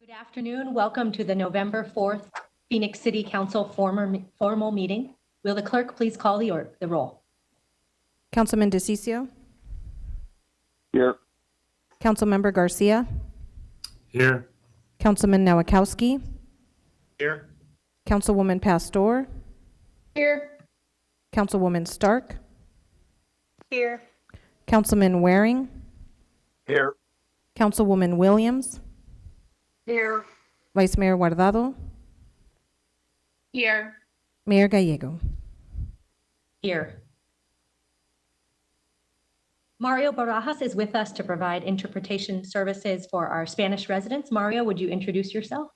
Good afternoon. Welcome to the November 4th Phoenix City Council formal meeting. Will the clerk please call the roll? Councilman DeCiccio? Here. Councilmember Garcia? Here. Councilman Nowakowski? Here. Councilwoman Pastor? Here. Councilwoman Stark? Here. Councilman Waring? Here. Councilwoman Williams? Here. Vice Mayor Guardado? Here. Mayor Gallego? Here. Mario Barajas is with us to provide interpretation services for our Spanish residents. Mario, would you introduce yourself?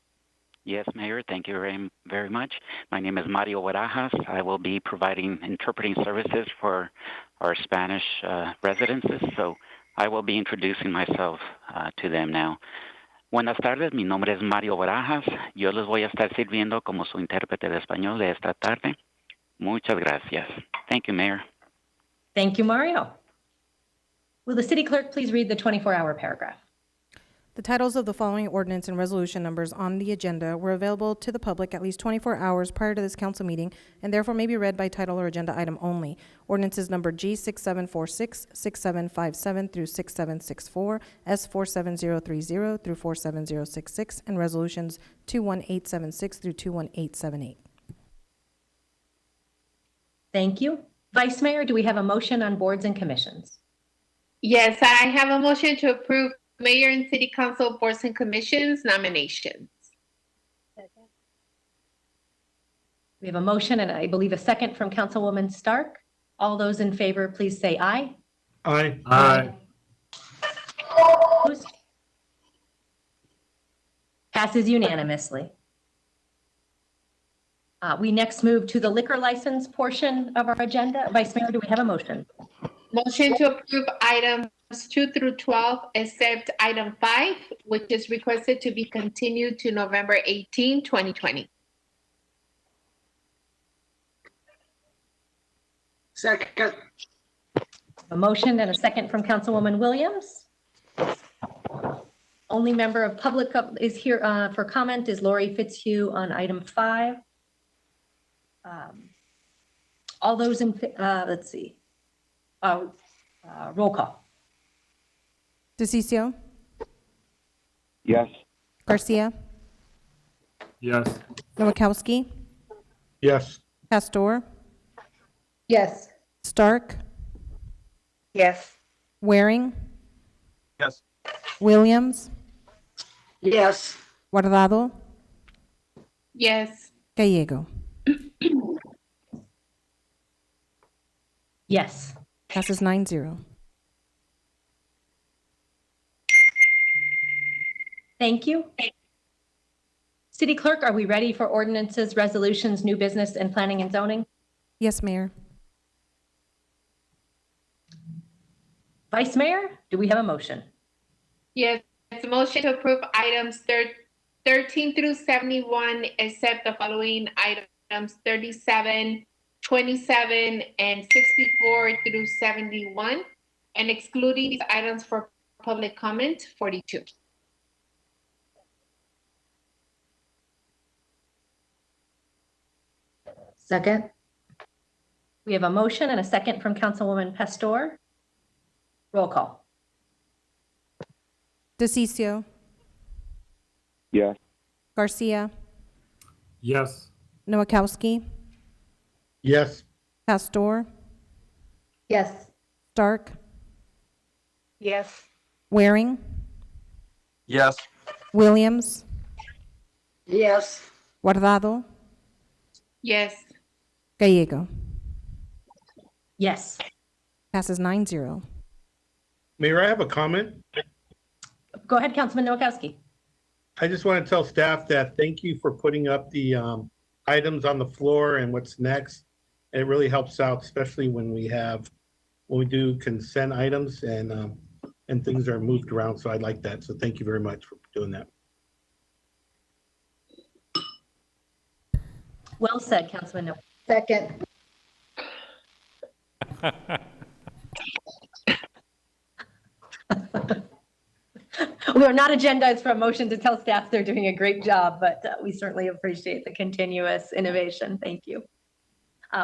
Yes, Mayor. Thank you very much. My name is Mario Barajas. I will be providing interpreting services for our Spanish residents. So I will be introducing myself to them now. Buenas tardes, mi nombre es Mario Barajas. Yo les voy a estar sirviendo como su intérprete de español de esta tarde. Muchas gracias. Thank you, Mayor. Thank you, Mario. Will the city clerk please read the 24-hour paragraph? The titles of the following ordinance and resolution numbers on the agenda were available to the public at least 24 hours prior to this council meeting and therefore may be read by title or agenda item only. Ordinances number G6746, 6757 through 6764, S47030 through 47066, and resolutions 21876 through 21878. Thank you. Vice Mayor, do we have a motion on boards and commissions? Yes, I have a motion to approve Mayor and City Council boards and commissions nominations. We have a motion and I believe a second from Councilwoman Stark. All those in favor, please say aye. Aye. Aye. Opposed? Passes unanimously. We next move to the liquor license portion of our agenda. Vice Mayor, do we have a motion? Motion to approve items 2 through 12, except item 5, which is requested to be continued to November 18, 2020. Second. A motion and a second from Councilwoman Williams. Only member of public is here for comment is Lori Fitzhugh on item 5. All those in, let's see. Roll call. DeCiccio? Yes. Garcia? Yes. Nowakowski? Yes. Pastor? Yes. Stark? Yes. Waring? Yes. Williams? Yes. Guardado? Yes. Gallego? Yes. Passes 9-0. Thank you. City Clerk, are we ready for ordinances, resolutions, new business, and planning and zoning? Yes, Mayor. Vice Mayor, do we have a motion? Yes, it's a motion to approve items 13 through 71, except the following items 37, 27, and 64 through 71, and excluding these items for public comment, 42. Second. We have a motion and a second from Councilwoman Pastor. Roll call. DeCiccio? Yes. Garcia? Yes. Nowakowski? Yes. Pastor? Yes. Stark? Yes. Waring? Yes. Williams? Yes. Guardado? Yes. Gallego? Yes. Passes 9-0. Mayor, I have a comment. Go ahead, Councilman Nowakowski. I just want to tell staff that thank you for putting up the items on the floor and what's next. It really helps out, especially when we do consent items and things are moved around. So I like that. So thank you very much for doing that. Well said, Councilman Nowakowski. Second. We are not agendized for a motion to tell staff they're doing a great job, but we certainly appreciate the continuous innovation. Thank you.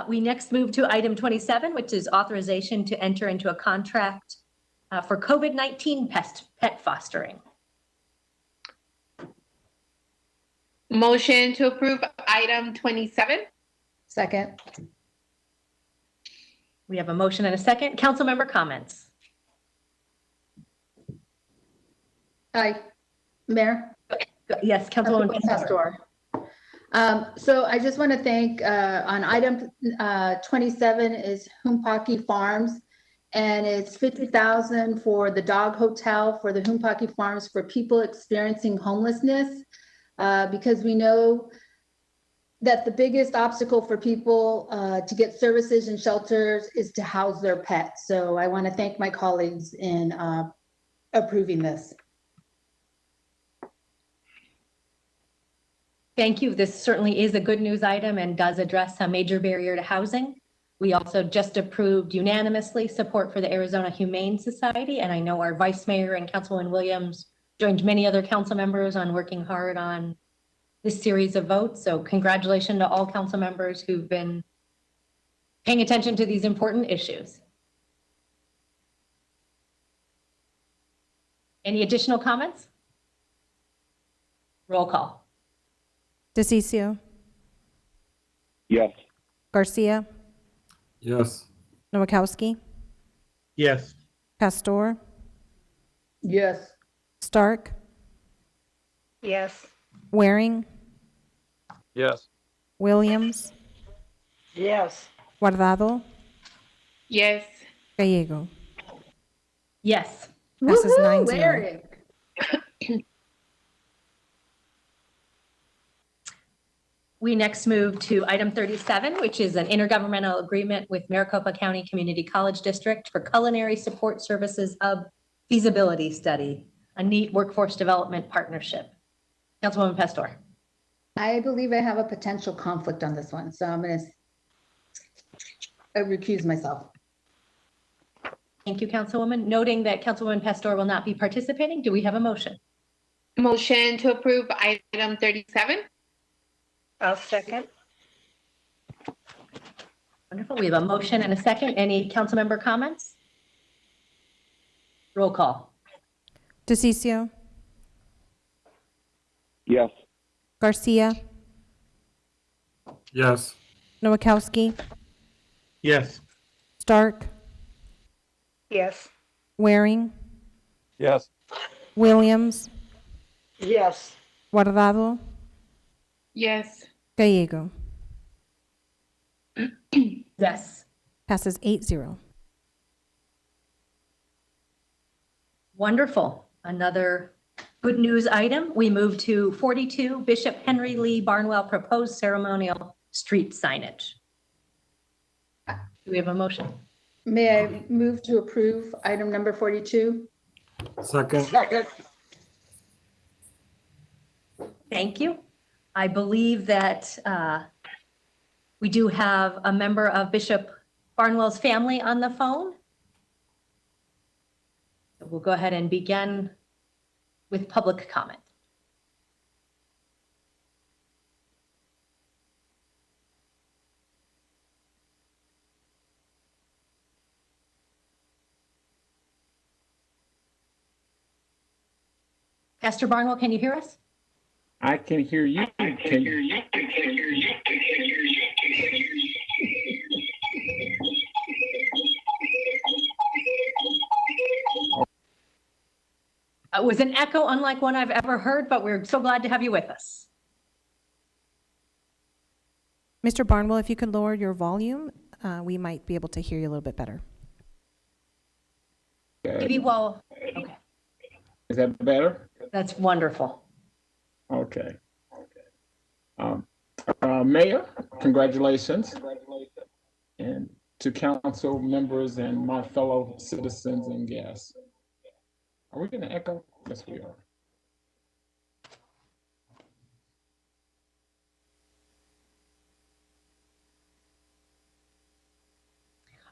We next move to item 27, which is authorization to enter into a contract for COVID-19 pet fostering. Motion to approve item 27. Second. We have a motion and a second. Council member comments. Aye. Mayor? Yes, Councilwoman Pastor. So I just want to thank, on item 27 is Humpaki Farms, and it's 50,000 for the dog hotel for the Humpaki Farms for people experiencing homelessness, because we know that the biggest obstacle for people to get services and shelters is to house their pets. So I want to thank my colleagues in approving this. Thank you. This certainly is a good news item and does address a major barrier to housing. We also just approved unanimously support for the Arizona Humane Society, and I know our Vice Mayor and Councilwoman Williams joined many other council members on working hard on this series of votes. So congratulations to all council members who've been paying attention to these important issues. Any additional comments? Roll call. DeCiccio, Yes. Garcia, Yes. Nowakowski, Yes. Pastor, Yes. Stark, Yes. Waring, Yes. Williams, Yes. Guardado, Yes. Gallego. Yes. Passes Woohoo, 9-0. Larry. We next move to item 37, which is an intergovernmental agreement with Maricopa County Community College District for culinary support services of feasibility study, a neat workforce development partnership. Councilwoman Pastor. I believe I have a potential conflict on this one, so I'm going to recuse myself. Thank you, Councilwoman. Noting that Councilwoman Pastor will not be participating, do we have a motion? Motion to approve item 37. I'll second. Wonderful. We have a motion and a second. Any council member comments? Roll call. DeCiccio, Yes. Garcia, Yes. Nowakowski, Yes. Stark, Yes. Waring, Yes. Williams, Yes. Guardado, Yes. Gallego. Yes. Passes 8-0. Wonderful. Another good news item. We move to 42, Bishop Henry Lee Barnwell proposed ceremonial street signage. Do we have a motion? May I move to approve item number 42? Second. Second. Thank you. I believe that we do have a member of Bishop Barnwell's family on the phone. We'll go ahead and begin with public comment. Pastor Barnwell, can you hear us? I can hear you. Can you? It was an echo unlike one I've ever heard, but we're so glad to have you with us. Mr. Barnwell, if you could lower your volume, we might be able to hear you a little bit better. Maybe while, okay, Is that better? that's wonderful. Okay. Mayor, congratulations. And to council members and my fellow citizens and guests. Are we going to echo? Yes, we are.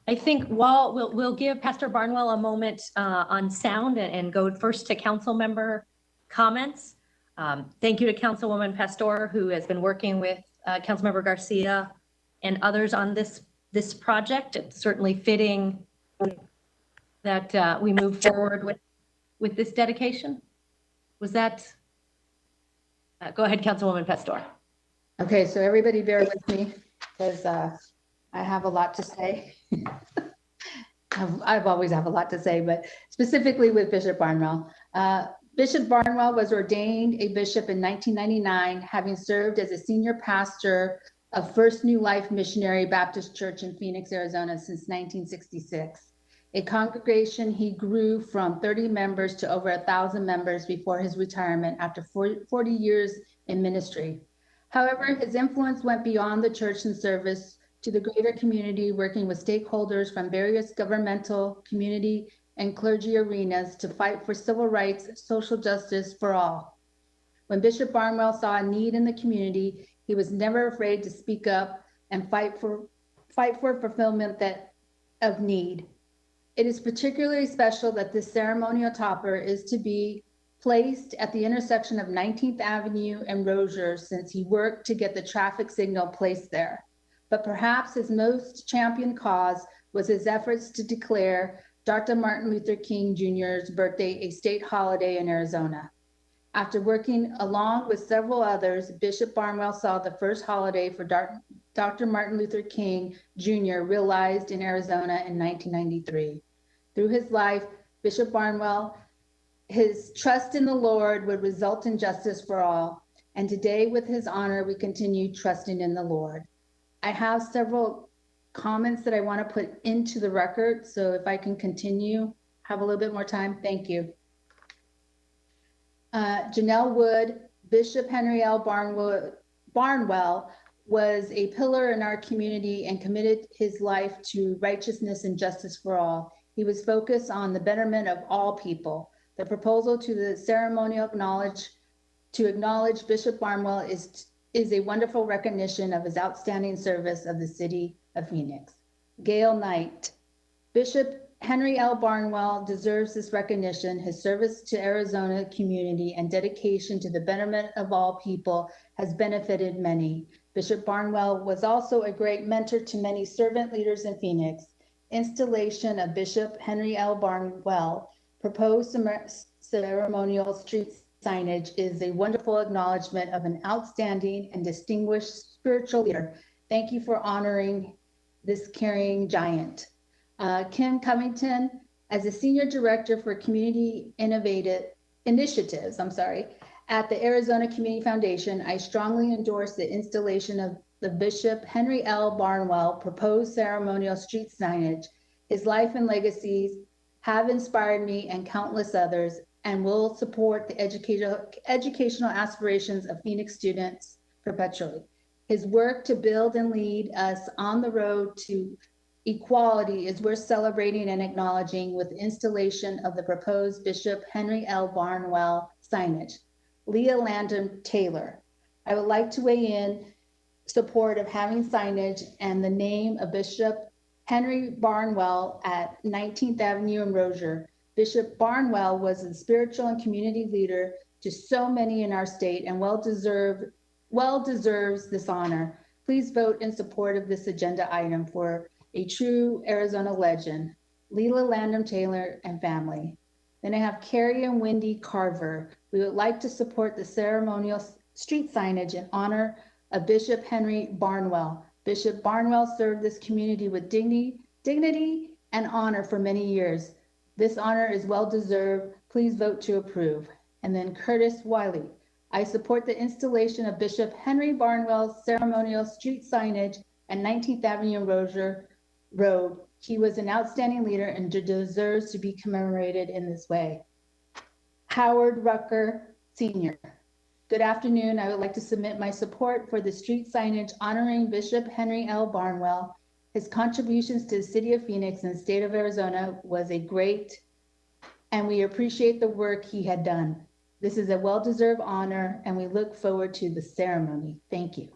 I think while we'll give Pastor Barnwell a moment on sound and go first to council member comments. Thank you to Councilwoman Pastor, who has been working with Councilmember Garcia and others on this project. It's certainly fitting that we move forward with this dedication. Was that? Go ahead, Councilwoman Pastor. Okay, so everybody bear with me because I have a lot to say. I've always have a lot to say, but specifically with Bishop Barnwell. Bishop Barnwell was ordained a bishop in 1999, having served as a senior pastor of First New Life Missionary Baptist Church in Phoenix, Arizona since 1966. A congregation he grew from 30 members to over 1,000 members before his retirement after 40 years in ministry. However, his influence went beyond the church and service to the greater community, working with stakeholders from various governmental, community, and clergy arenas to fight for civil rights, social justice for all. When Bishop Barnwell saw a need in the community, he was never afraid to speak up and fight for fulfillment of need. It is particularly special that this ceremonial topper is to be placed at the intersection of 19th Avenue and Rozier, since he worked to get the traffic signal placed there. But perhaps his most championed cause was his efforts to declare Dr. Martin Luther King Jr.'s birthday a state holiday in Arizona. After working along with several others, Bishop Barnwell saw the first holiday for Dr. Martin Luther King Jr. realized in Arizona in 1993. Through his life, Bishop Barnwell, his trust in the Lord would result in justice for all. And today, with his honor, we continue trusting in the Lord. I have several comments that I want to put into the record. So if I can continue, have a little bit more time. Thank you. Janelle Wood, Bishop Henry L. Barnwell was a pillar in our community and committed his life to righteousness and justice for all. He was focused on the betterment of all people. The proposal to the ceremonial acknowledge Bishop Barnwell is a wonderful recognition of his outstanding service of the city of Phoenix. Gail Knight, Bishop Henry L. Barnwell deserves this recognition. His service to Arizona community and dedication to the betterment of all people has benefited many. Bishop Barnwell was also a great mentor to many servant leaders in Phoenix. Installation of Bishop Henry L. Barnwell proposed ceremonial street signage is a wonderful acknowledgement of an outstanding and distinguished spiritual leader. Thank you for honoring this caring giant. Kim Covington, as a Senior Director for Community Initiatives, at the Arizona Community Foundation, I strongly endorse the installation of the Bishop Henry L. Barnwell proposed ceremonial street signage. His life and legacies have inspired me and countless others, and will support the educational aspirations of Phoenix students perpetually. His work to build and lead us on the road to equality is worth celebrating and acknowledging with the installation of the proposed Bishop Henry L. Barnwell signage. Leah Landon Taylor, I would like to weigh in support of having signage and the name of Bishop Henry Barnwell at 19th Avenue in Rozier. Bishop Barnwell was a spiritual and community leader to so many in our state and well deserves this honor. Please vote in support of this agenda item for a true Arizona legend, Leela Landon Taylor and family. Then I have Carrie and Wendy Carver. We would like to support the ceremonial street signage in honor of Bishop Henry Barnwell. Bishop Barnwell served this community with dignity and honor for many years. This honor is well deserved. Please vote to approve. And then Curtis Wiley. I support the installation of Bishop Henry Barnwell's ceremonial street signage at 19th Avenue and Rozier Road. He was an outstanding leader and deserves to be commemorated in this way. Howard Rucker, Sr. Good afternoon. I would like to submit my support for the street signage honoring Bishop Henry L. Barnwell. His contributions to the city of Phoenix and the state of Arizona was a great, and we appreciate the work he had done. This is a well-deserved honor, and we look forward to the ceremony. Thank you.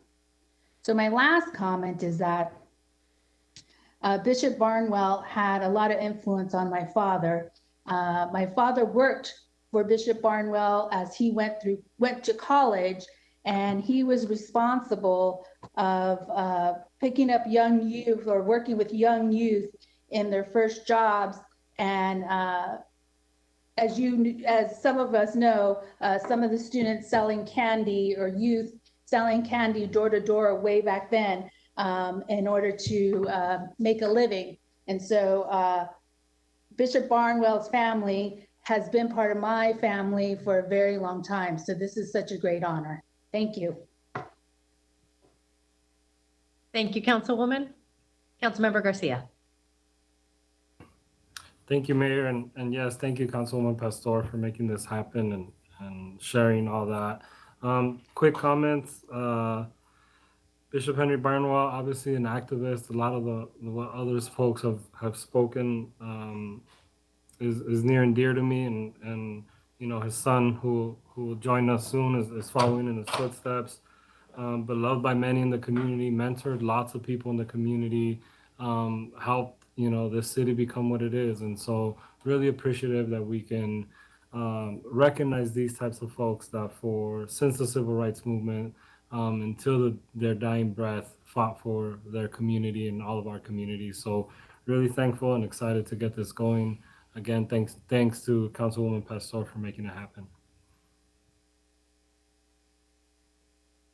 So my last comment is that Bishop Barnwell had a lot of influence on my father. My father worked for Bishop Barnwell as he went to college, and he was responsible of picking up young youth or working with young youth in their first jobs. And as some of us know, some of the students selling candy or youth selling candy door to door way back then in order to make a living. And so Bishop Barnwell's family has been part of my family for a very long time. So this is such a great honor. Thank you. Thank you, Councilwoman. Councilmember Garcia. Thank you, Mayor. And yes, thank you, Councilwoman Pastor, for making this happen and sharing all that. Quick comments. Bishop Henry Barnwell, obviously an activist. A lot of what others folks have spoken is near and dear to me, and you know, his son who will join us soon is following in his footsteps. Beloved by many in the community, mentored lots of people in the community, helped, you know, this city become what it is. And so really appreciative that we can recognize these types of folks that since the civil rights movement, until their dying breath, fought for their community and all of our communities. So really thankful and excited to get this going. Again, thanks to Councilwoman Pastor for making it happen.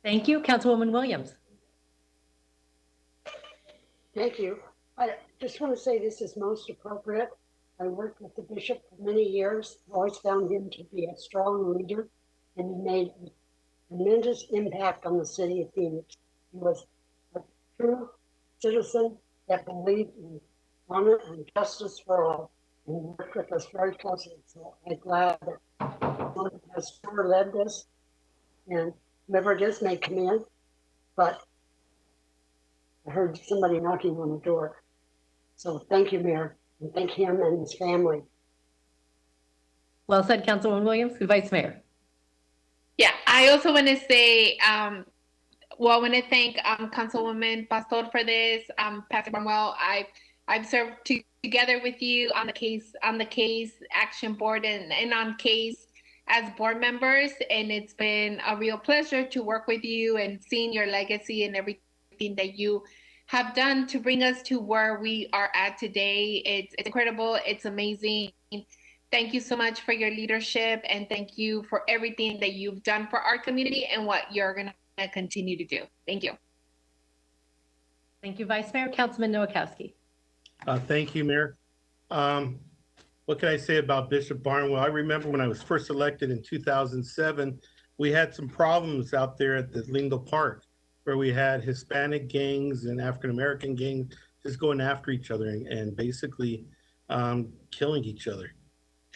Thank you, Councilwoman Williams. Thank you. I just want to say this is most appropriate. I worked with the bishop for many years. I always found him to be a strong leader, and he made a tremendous impact on the city of Phoenix. He was a true citizen that believed in honor and justice for all, and he worked with us very closely. So I'm glad that one has sure led this, and whoever it is may come in, but I heard somebody knocking on the door. So thank you, Mayor, and thank him and his family. Well said, Councilwoman Williams. Vice Mayor. Yeah, I also want to say, I want to thank Councilwoman Pastor for this. Pastor Barnwell, I've served together with you on the case action board and on case as board members, and it's been a real pleasure to work with you and seeing your legacy and everything that you have done to bring us to where we are at today. It's incredible. It's amazing. Thank you so much for your leadership, and thank you for everything that you've done for our community and what you're going to continue to do. Thank you. Thank you, Vice Mayor. Councilman Nowakowski. Thank you, Mayor. What can I say about Bishop Barnwell? I remember when I was first elected in 2007, we had some problems out there at the Lingo Park where we had Hispanic gangs and African-American gangs just going after each other and basically killing each other.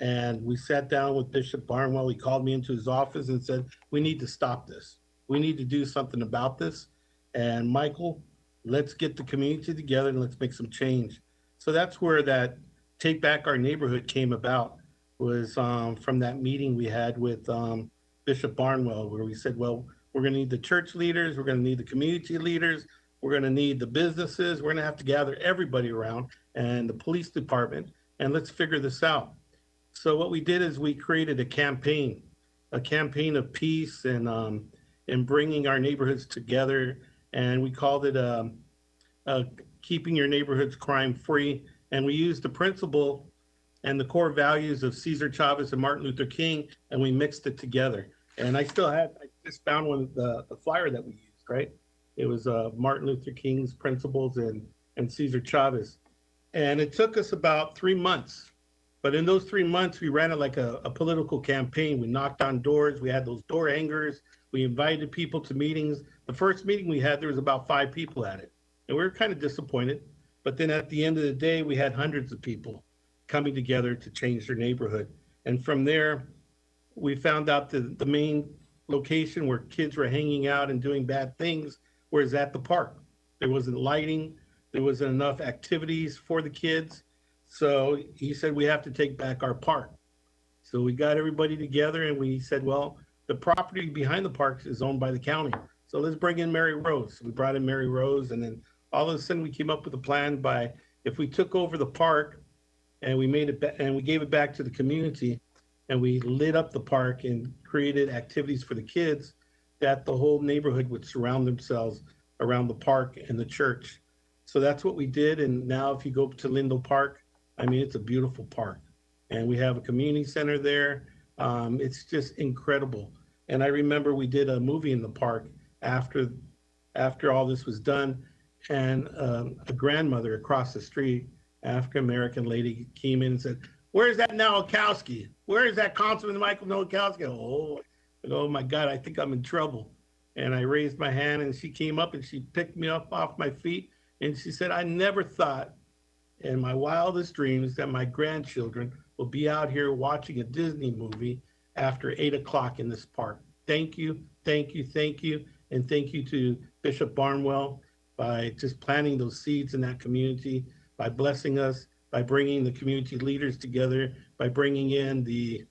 And we sat down with Bishop Barnwell. He called me into his office and said, we need to stop this. We need to do something about this. And Michael, let's get the community together and let's make some change. So that's where that Take Back Our Neighborhood came about, was from that meeting we had with Bishop Barnwell, where we said, well, we're going to need the church leaders, we're going to need the community leaders, we're going to need the businesses, we're going to have to gather everybody around and the police department, and let's figure this out. So what we did is we created a campaign of peace and bringing our neighborhoods together, and we called it Keeping Your Neighborhoods Crime Free. And we used the principle and the core values of Cesar Chavez and Martin Luther King, and we mixed it together. And I just found one of the flyer that we used, right? It was Martin Luther King's principles and Cesar Chavez. And it took us about 3 months. But in those 3 months, we ran it like a political campaign. We knocked on doors. We had those door hangers. We invited people to meetings. The first meeting we had, there was about 5 people at it. And we were kind of disappointed. But then at the end of the day, we had hundreds of people coming together to change their neighborhood. And from there, we found out the main location where kids were hanging out and doing bad things was at the park. There wasn't lighting. There wasn't enough activities for the kids. So he said, we have to take back our park. So we got everybody together and we said, well, the property behind the parks is owned by the county. So let's bring in Mary Rose. We brought in Mary Rose, and then all of a sudden we came up with a plan by, if we took over the park and we made it, and we gave it back to the community, and we lit up the park and created activities for the kids, that the whole neighborhood would surround themselves around the park and the church. So that's what we did. And now if you go to Lindell Park, I mean, it's a beautiful park. And we have a community center there. It's just incredible. And I remember we did a movie in the park after all this was done. And a grandmother across the street, African-American lady, came in and said, "Where's that Nowakowski? Where is that Councilman Michael Nowakowski?" Oh my God, I think I'm in trouble. And I raised my hand and she came up and she picked me up off my feet. And she said, "I never thought in my wildest dreams that my grandchildren will be out here watching a Disney movie after 8 o'clock in this park. Thank you, thank you, thank you. And thank you to Bishop Barnwell by just planting those seeds in that community, by blessing us, by bringing the community leaders together, by bringing in the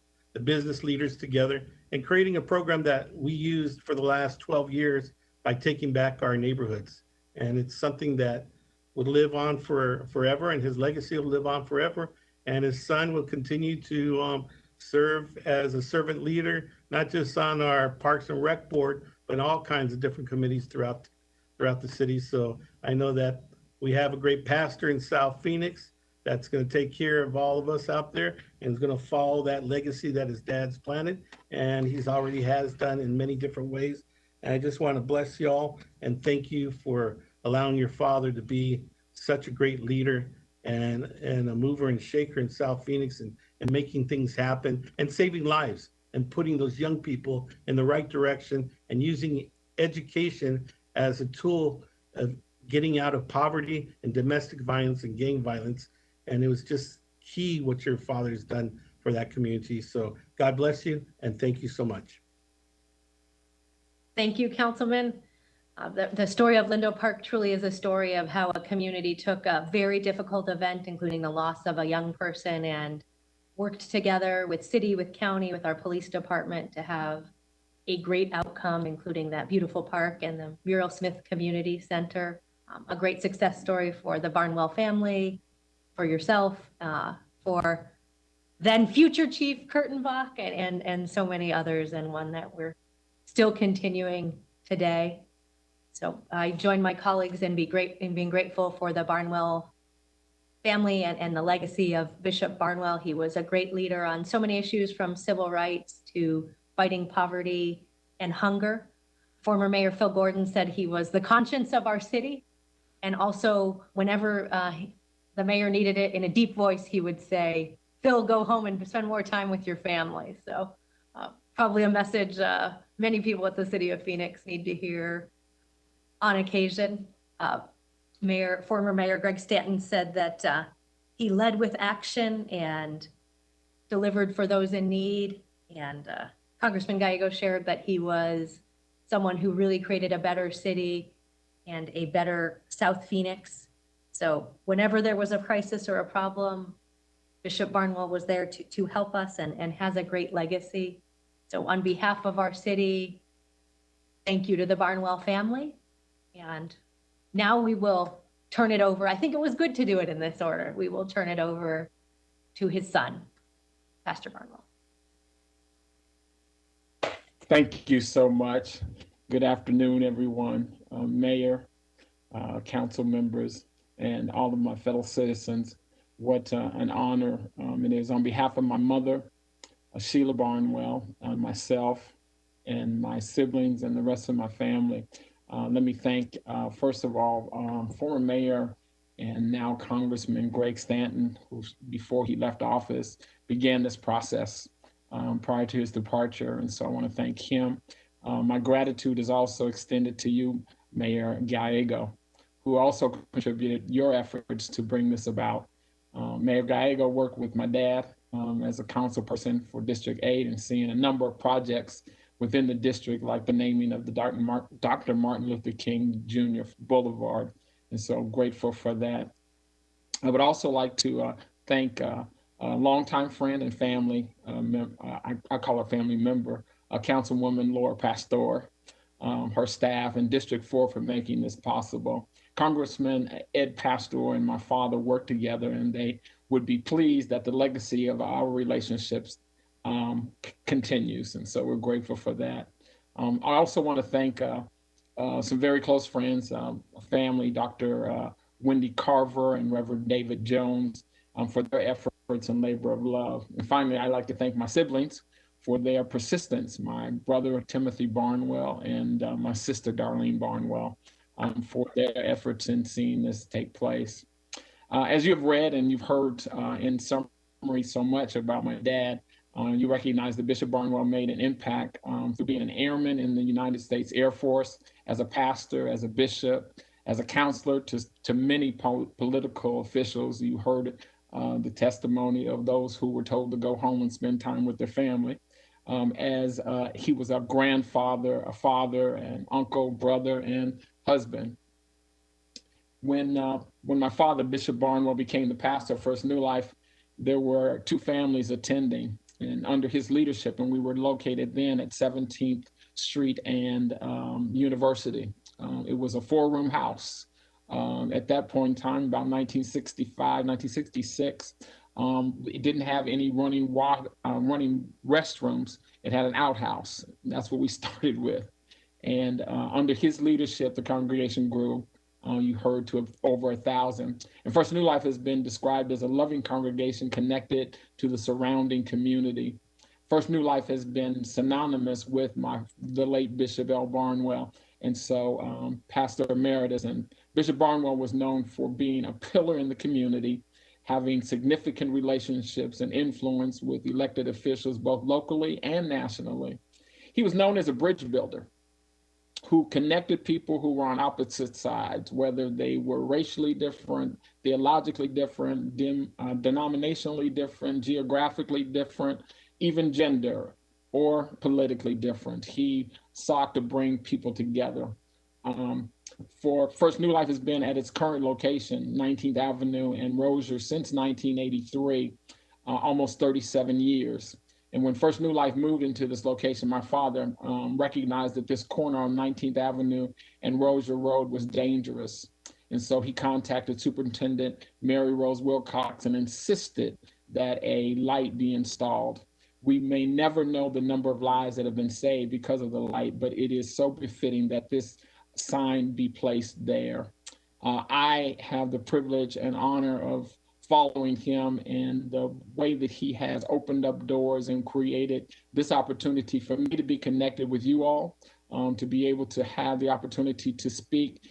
business leaders together, and creating a program that we used for the last 12 years by taking back our neighborhoods. And it's something that would live on forever, and his legacy will live on forever. And his son will continue to serve as a servant leader, not just on our Parks and Rec Board, but in all kinds of different committees throughout the city. So I know that we have a great pastor in South Phoenix that's going to take care of all of us out there and is going to follow that legacy that his dad's planted, and he's already has done in many different ways. And I just want to bless y'all and thank you for allowing your father to be such a great leader and a mover and shaker in South Phoenix, and making things happen and saving lives and putting those young people in the right direction and using education as a tool of getting out of poverty and domestic violence and gang violence. And it was just key what your father's done for that community. So God bless you and thank you so much. Thank you, Councilman. The story of Lindell Park truly is a story of how a community took a very difficult event, including the loss of a young person, and worked together with city, with county, with our police department to have a great outcome, including that beautiful park and the Muriel Smith Community Center. A great success story for the Barnwell family, for yourself, for then future Chief Kurtenbach, and so many others, and one that we're still continuing today. So I join my colleagues in being grateful for the Barnwell family and the legacy of Bishop Barnwell. He was a great leader on so many issues, from civil rights to fighting poverty and hunger. Former Mayor Phil Gordon said he was the conscience of our city. And also, whenever the mayor needed it in a deep voice, he would say, "Phil, go home and spend more time with your family." So probably a message many people at the city of Phoenix need to hear on occasion. Former Mayor Greg Stanton said that he led with action and delivered for those in need. And Congressman Gallego shared that he was someone who really created a better city and a better South Phoenix. So whenever there was a crisis or a problem, Bishop Barnwell was there to help us, and has a great legacy. So on behalf of our city, thank you to the Barnwell family. And now we will turn it over. I think it was good to do it in this order. We will turn it over to his son, Pastor Barnwell. Thank you so much. Good afternoon, everyone. Mayor, council members, and all of my fellow citizens. What an honor it is. On behalf of my mother, Sheila Barnwell, myself, and my siblings and the rest of my family, let me thank, first of all, former Mayor and now Congressman Greg Stanton, who, before he left office, began this process prior to his departure. And so I want to thank him. My gratitude is also extended to you, Mayor Gallego, who also contributed your efforts to bring this about. Mayor Gallego worked with my dad as a council person for District 8, and seeing a number of projects within the district, like the naming of the Dr. Martin Luther King Jr. Boulevard. And so grateful for that. I would also like to thank a longtime friend and family, I call her family member, Councilwoman Laura Pastor, her staff, and District 4 for making this possible. Congressman Ed Pastor and my father worked together, and they would be pleased that the legacy of our relationships continues. And so we're grateful for that. I also want to thank some very close friends, family, Dr. Wendy Carver and Reverend David Jones, for their efforts and labor of love. And finally, I'd like to thank my siblings for their persistence, my brother Timothy Barnwell and my sister Darlene Barnwell, for their efforts in seeing this take place. As you have read and you've heard in summary so much about my dad, you recognize that Bishop Barnwell made an impact through being an airman in the United States Air Force, as a pastor, as a bishop, as a counselor to many political officials. You heard the testimony of those who were told to go home and spend time with their family. As he was a grandfather, a father, an uncle, brother, and husband. When my father, Bishop Barnwell, became the pastor of First New Life, there were two families attending, and under his leadership, and we were located then at 17th Street and University. It was a 4-room house. At that point in time, about 1965, 1966, it didn't have any running restrooms. It had an outhouse. That's what we started with. And under his leadership, the congregation grew. You heard to over 1,000. And First New Life has been described as a loving congregation connected to the surrounding community. First New Life has been synonymous with the late Bishop L. Barnwell. And so Pastor Emeritus, and Bishop Barnwell was known for being a pillar in the community, having significant relationships and influence with elected officials, both locally and nationally. He was known as a bridge builder who connected people who were on opposite sides, whether they were racially different, theologically different, denominationally different, geographically different, even gender or politically different. He sought to bring people together. For First New Life has been at its current location, 19th Avenue and Rozier, since 1983, almost 37 years. And when First New Life moved into this location, my father recognized that this corner on 19th Avenue and Rozier Road was dangerous. And so he contacted Superintendent Mary Rose Wilcox and insisted that a light be installed. We may never know the number of lives that have been saved because of the light, but it is so befitting that this sign be placed there. I have the privilege and honor of following him and the way that he has opened up doors and created this opportunity for me to be connected with you all, to be able to have the opportunity to speak,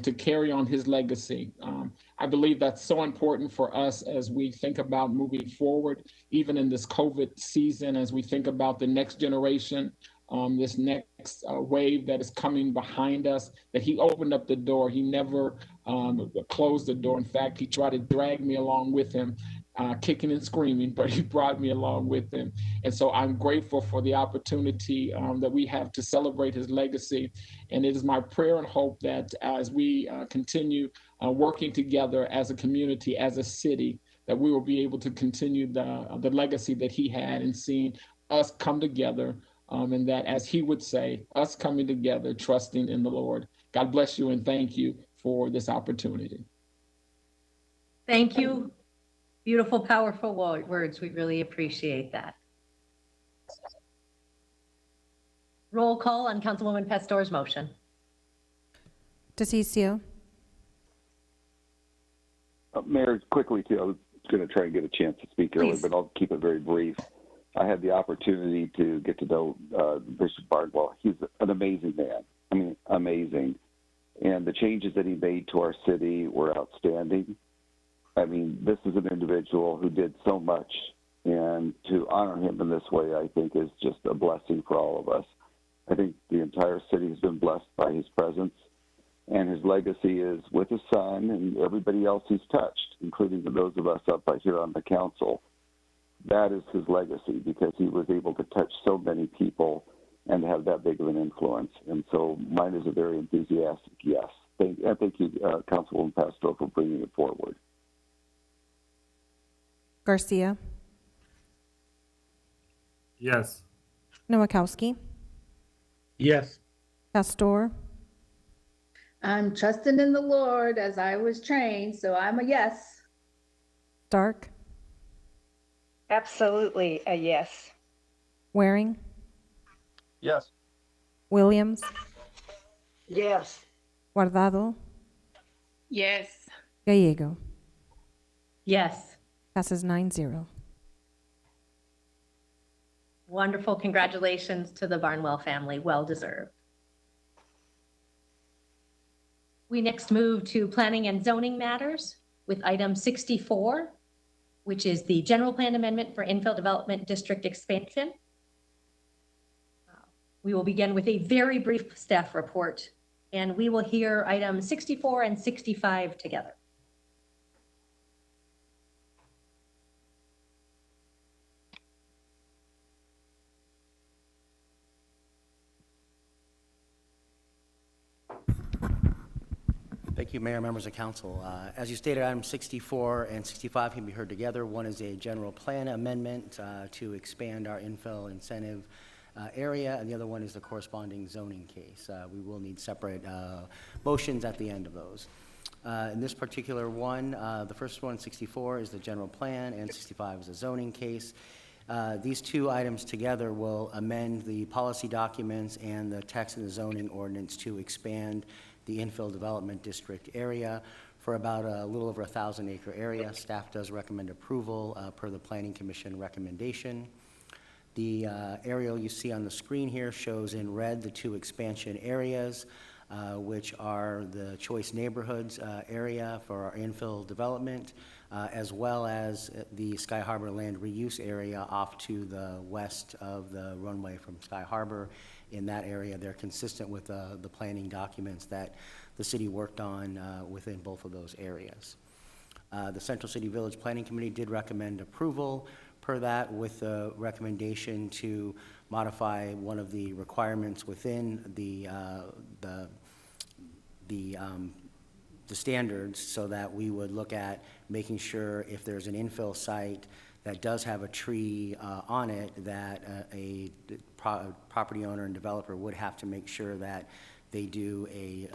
to carry on his legacy. I believe that's so important for us as we think about moving forward, even in this COVID season, as we think about the next generation, this next wave that is coming behind us, that he opened up the door. He never closed the door. In fact, he tried to drag me along with him, kicking and screaming, but he brought me along with him. And so I'm grateful for the opportunity that we have to celebrate his legacy. And it is my prayer and hope that as we continue working together as a community, as a city, that we will be able to continue the legacy that he had in seeing us come together. And that, as he would say, us coming together, trusting in the Lord. God bless you and thank you for this opportunity. Thank you. Beautiful, powerful words. We really appreciate that. Roll call on Councilwoman Pastor's motion. DeCiccio. Mayor, quickly too, I was going to try and get a chance to speak earlier, Please. but I'll keep it very brief. I had the opportunity to get to know Bishop Barnwell. He's an amazing man. I mean, amazing. And the changes that he made to our city were outstanding. I mean, this is an individual who did so much, and to honor him in this way, I think, is just a blessing for all of us. I think the entire city has been blessed by his presence, and his legacy is with his son and everybody else he's touched, including those of us up here on the council. That is his legacy, because he was able to touch so many people and have that big of an influence. And so mine is a very enthusiastic yes. Thank you, Councilwoman Pastor, for bringing it forward. Garcia. Yes. Nowakowski. Yes. Pastor. I'm trusting in the Lord as I was trained, so I'm a yes. Stark, Absolutely a yes. Waring, Yes. Williams, Yes. Guardado, Yes. Gallego. Yes. Passes 9-0. Wonderful. Congratulations to the Barnwell family. Well deserved. We next move to planning and zoning matters with item 64, which is the general plan amendment for infill development district expansion. We will begin with a very brief staff report, and we will hear items 64 and 65 together. Thank you, Mayor, members of council. As you stated, items 64 and 65 can be heard together. One is a general plan amendment to expand our infill incentive area, and the other one is the corresponding zoning case. We will need separate motions at the end of those. In this particular one, the first one, 64, is the general plan, and 65 is a zoning case. These two items together will amend the policy documents and the text of the zoning ordinance to expand the infill development district area for about a little over 1,000-acre area. Staff does recommend approval per the Planning Commission recommendation. The aerial you see on the screen here shows in red the two expansion areas, which are the choice neighborhoods area for our infill development, as well as the Sky Harbor land reuse area off to the west of the runway from Sky Harbor. In that area, they're consistent with the planning documents that the city worked on within both of those areas. The Central City Village Planning Committee did recommend approval per that, with the recommendation to modify one of the requirements within the standards, so that we would look at making sure if there's an infill site that does have a tree on it, that a property owner and developer would have to make sure that they do a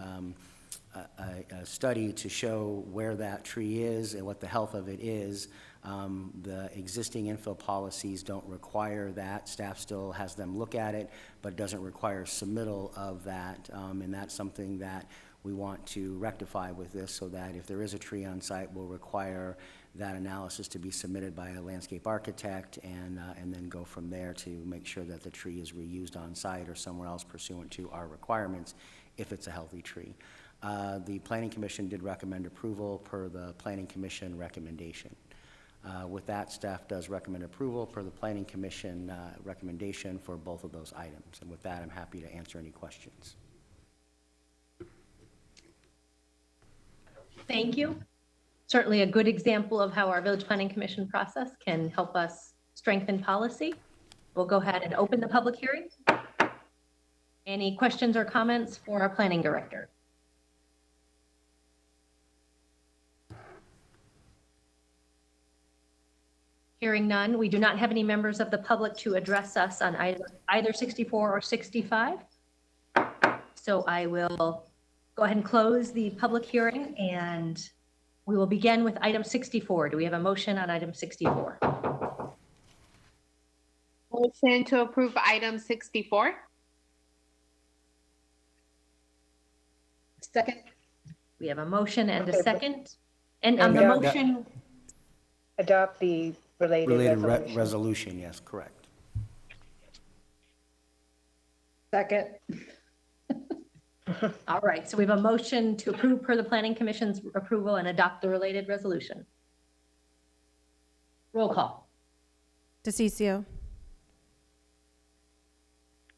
study to show where that tree is and what the health of it is. The existing infill policies don't require that. Staff still has them look at it, but doesn't require submittal of that. And that's something that we want to rectify with this, so that if there is a tree on site, we'll require that analysis to be submitted by a landscape architect, and then go from there to make sure that the tree is reused on site or somewhere else pursuant to our requirements if it's a healthy tree. The Planning Commission did recommend approval per the Planning Commission recommendation. With that, staff does recommend approval per the Planning Commission recommendation for both of those items. And with that, I'm happy to answer any questions. Thank you. Certainly a good example of how our Village Planning Commission process can help us strengthen policy. We'll go ahead and open the public hearing. Any questions or comments for our planning director? Hearing none, we do not have any members of the public to address us on either 64 or 65. So I will go ahead and close the public hearing, and we will begin with item 64. Do we have a motion on item 64? Motion to approve item 64. Second. We have a motion and a second. And on the motion, Adopt the related resolution, yes, correct. Second. all right, so we have a motion to approve per the Planning Commission's approval and adopt the related resolution. Roll call. DeCiccio,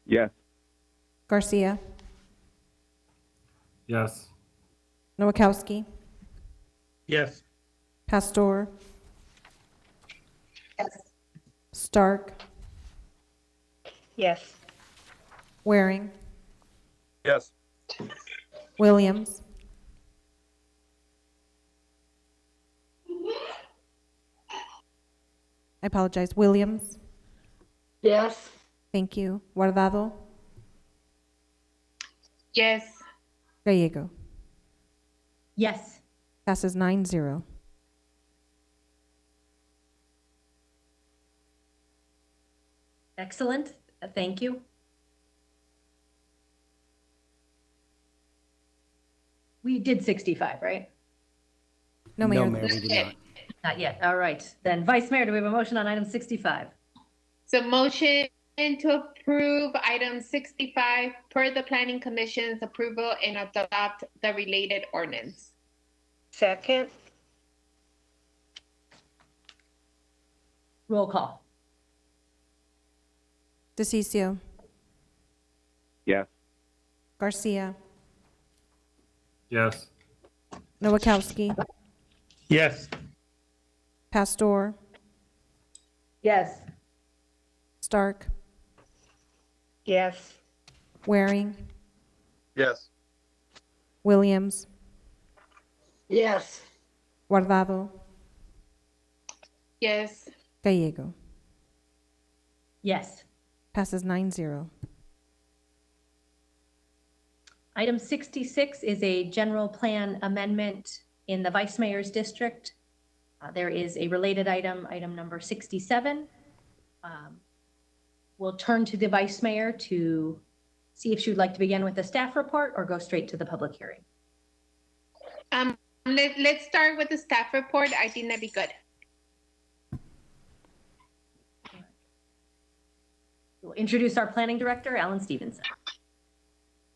Yes. Garcia, Yes. Nowakowski, Yes. Pastor, Yes. Stark, Yes. Waring, Yes. Williams, I apologize, Williams, Yes. thank you, Guardado, Yes. Gallego. Yes. Passes 9-0. Excellent. Thank you. We did 65, right? No, Mayor. we did not. Not yet. All right. Then Vice Mayor, do we have a motion on item 65? So motion to approve item 65 per the Planning Commission's approval and adopt the related ordinance. Second. Roll call. DeCiccio. Yes. Garcia. Yes. Nowakowski. Yes. Pastor. Yes. Stark. Yes. Waring. Yes. Williams. Yes. Guardado. Yes. Gallego. Yes. Passes 9-0. Item 66 is a general plan amendment in the Vice Mayor's district. There is a related item, item number 67. We'll turn to the Vice Mayor to see if she would like to begin with the staff report or go straight to the public hearing. Let's start with the staff report. I think that'd be good. We'll introduce our planning director, Alan Stevenson.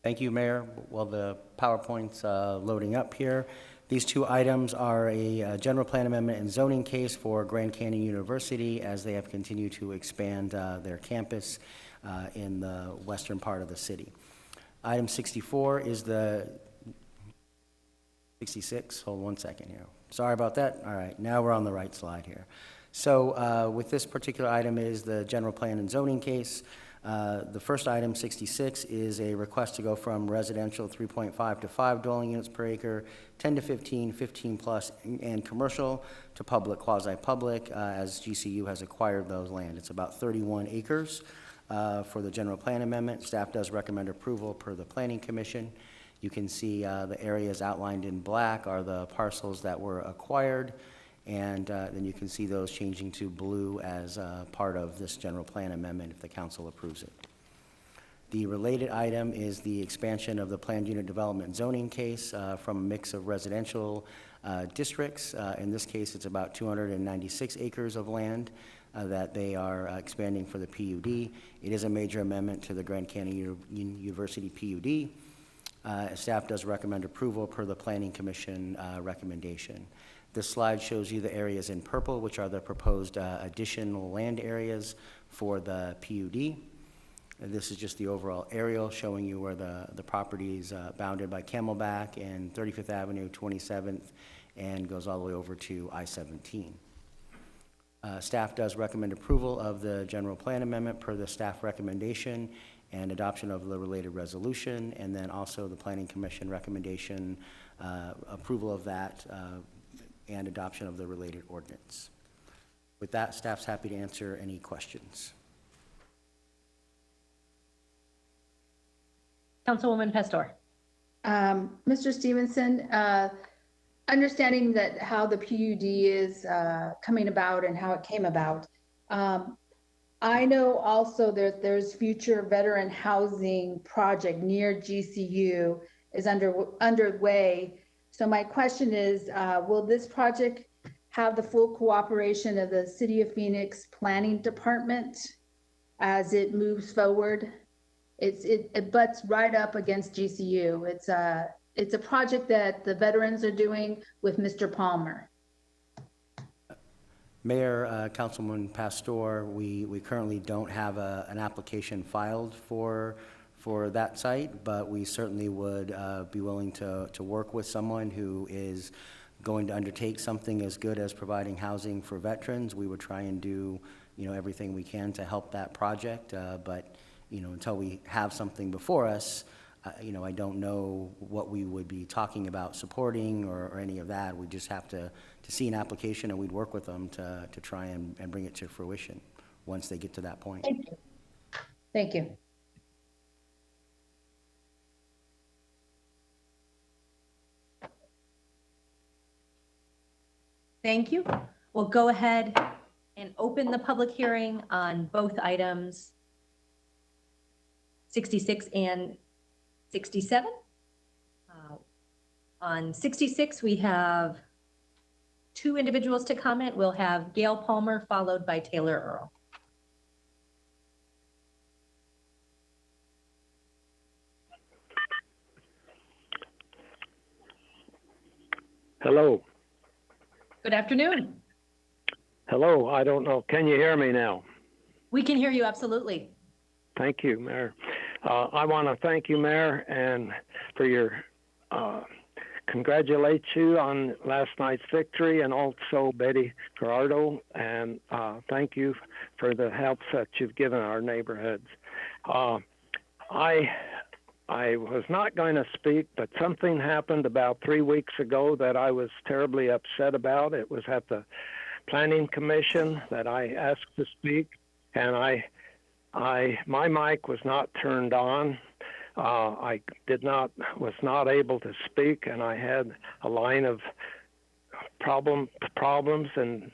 Thank you, Mayor. Well, the PowerPoint's loading up here. These two items are a general plan amendment and zoning case for Grand Canyon University as they have continued to expand their campus in the western part of the city. Item 64 is the 66. Hold 1 second here. Sorry about that. All right, now we're on the right slide here. So with this particular item is the general plan and zoning case. The first item, 66, is a request to go from residential 3.5 to 5 dwelling units per acre, 10 to 15, 15 plus, and commercial to public, quasi-public, as GCU has acquired those land. It's about 31 acres for the general plan amendment. Staff does recommend approval per the Planning Commission. You can see the areas outlined in black are the parcels that were acquired, and then you can see those changing to blue as part of this general plan amendment if the council approves it. The related item is the expansion of the planned unit development zoning case from a mix of residential districts. In this case, it's about 296 acres of land that they are expanding for the PUD. It is a major amendment to the Grand Canyon University PUD. Staff does recommend approval per the Planning Commission recommendation. This slide shows you the areas in purple, which are the proposed additional land areas for the PUD. And this is just the overall aerial showing you where the property is bounded by Camelback and 35th Avenue, 27th, and goes all the way over to I-17. Staff does recommend approval of the general plan amendment per the staff recommendation and adoption of the related resolution, and then also the Planning Commission recommendation, approval of that, and adoption of the related ordinance. With that, staff's happy to answer any questions. Councilwoman Pastor. Mr. Stevenson, understanding that how the PUD is coming about and how it came about, I know also there's future veteran housing project near GCU is underway. So my question is, will this project have the full cooperation of the City of Phoenix Planning Department as it moves forward? It butts right up against GCU. It's a project that the veterans are doing with Mr. Palmer. Mayor, Councilman Pastor, we currently don't have an application filed for that site, but we certainly would be willing to work with someone who is going to undertake something as good as providing housing for veterans. We would try and do, everything we can to help that project, but until we have something before us, I don't know what we would be talking about supporting or any of that. We just have to see an application, and we'd work with them to try and bring it to fruition once they get to that point. Thank you. Thank you. Thank you. We'll go ahead and open the public hearing on both items 66 and 67. On 66, we have 2 individuals to comment. We'll have Gail Palmer followed by Taylor Earl. Hello. Good afternoon. Hello. I don't know. Can you hear me now? We can hear you, absolutely. Thank you, Mayor. I want to thank you, Mayor, and for your congratulate you on last night's victory, and also Betty Gerardo, and thank you for the help that you've given our neighborhoods. I was not going to speak, but something happened about 3 weeks ago that I was terribly upset about. It was at the Planning Commission that I asked to speak, and my mic was not turned on. I was not able to speak, and I had a line of problems and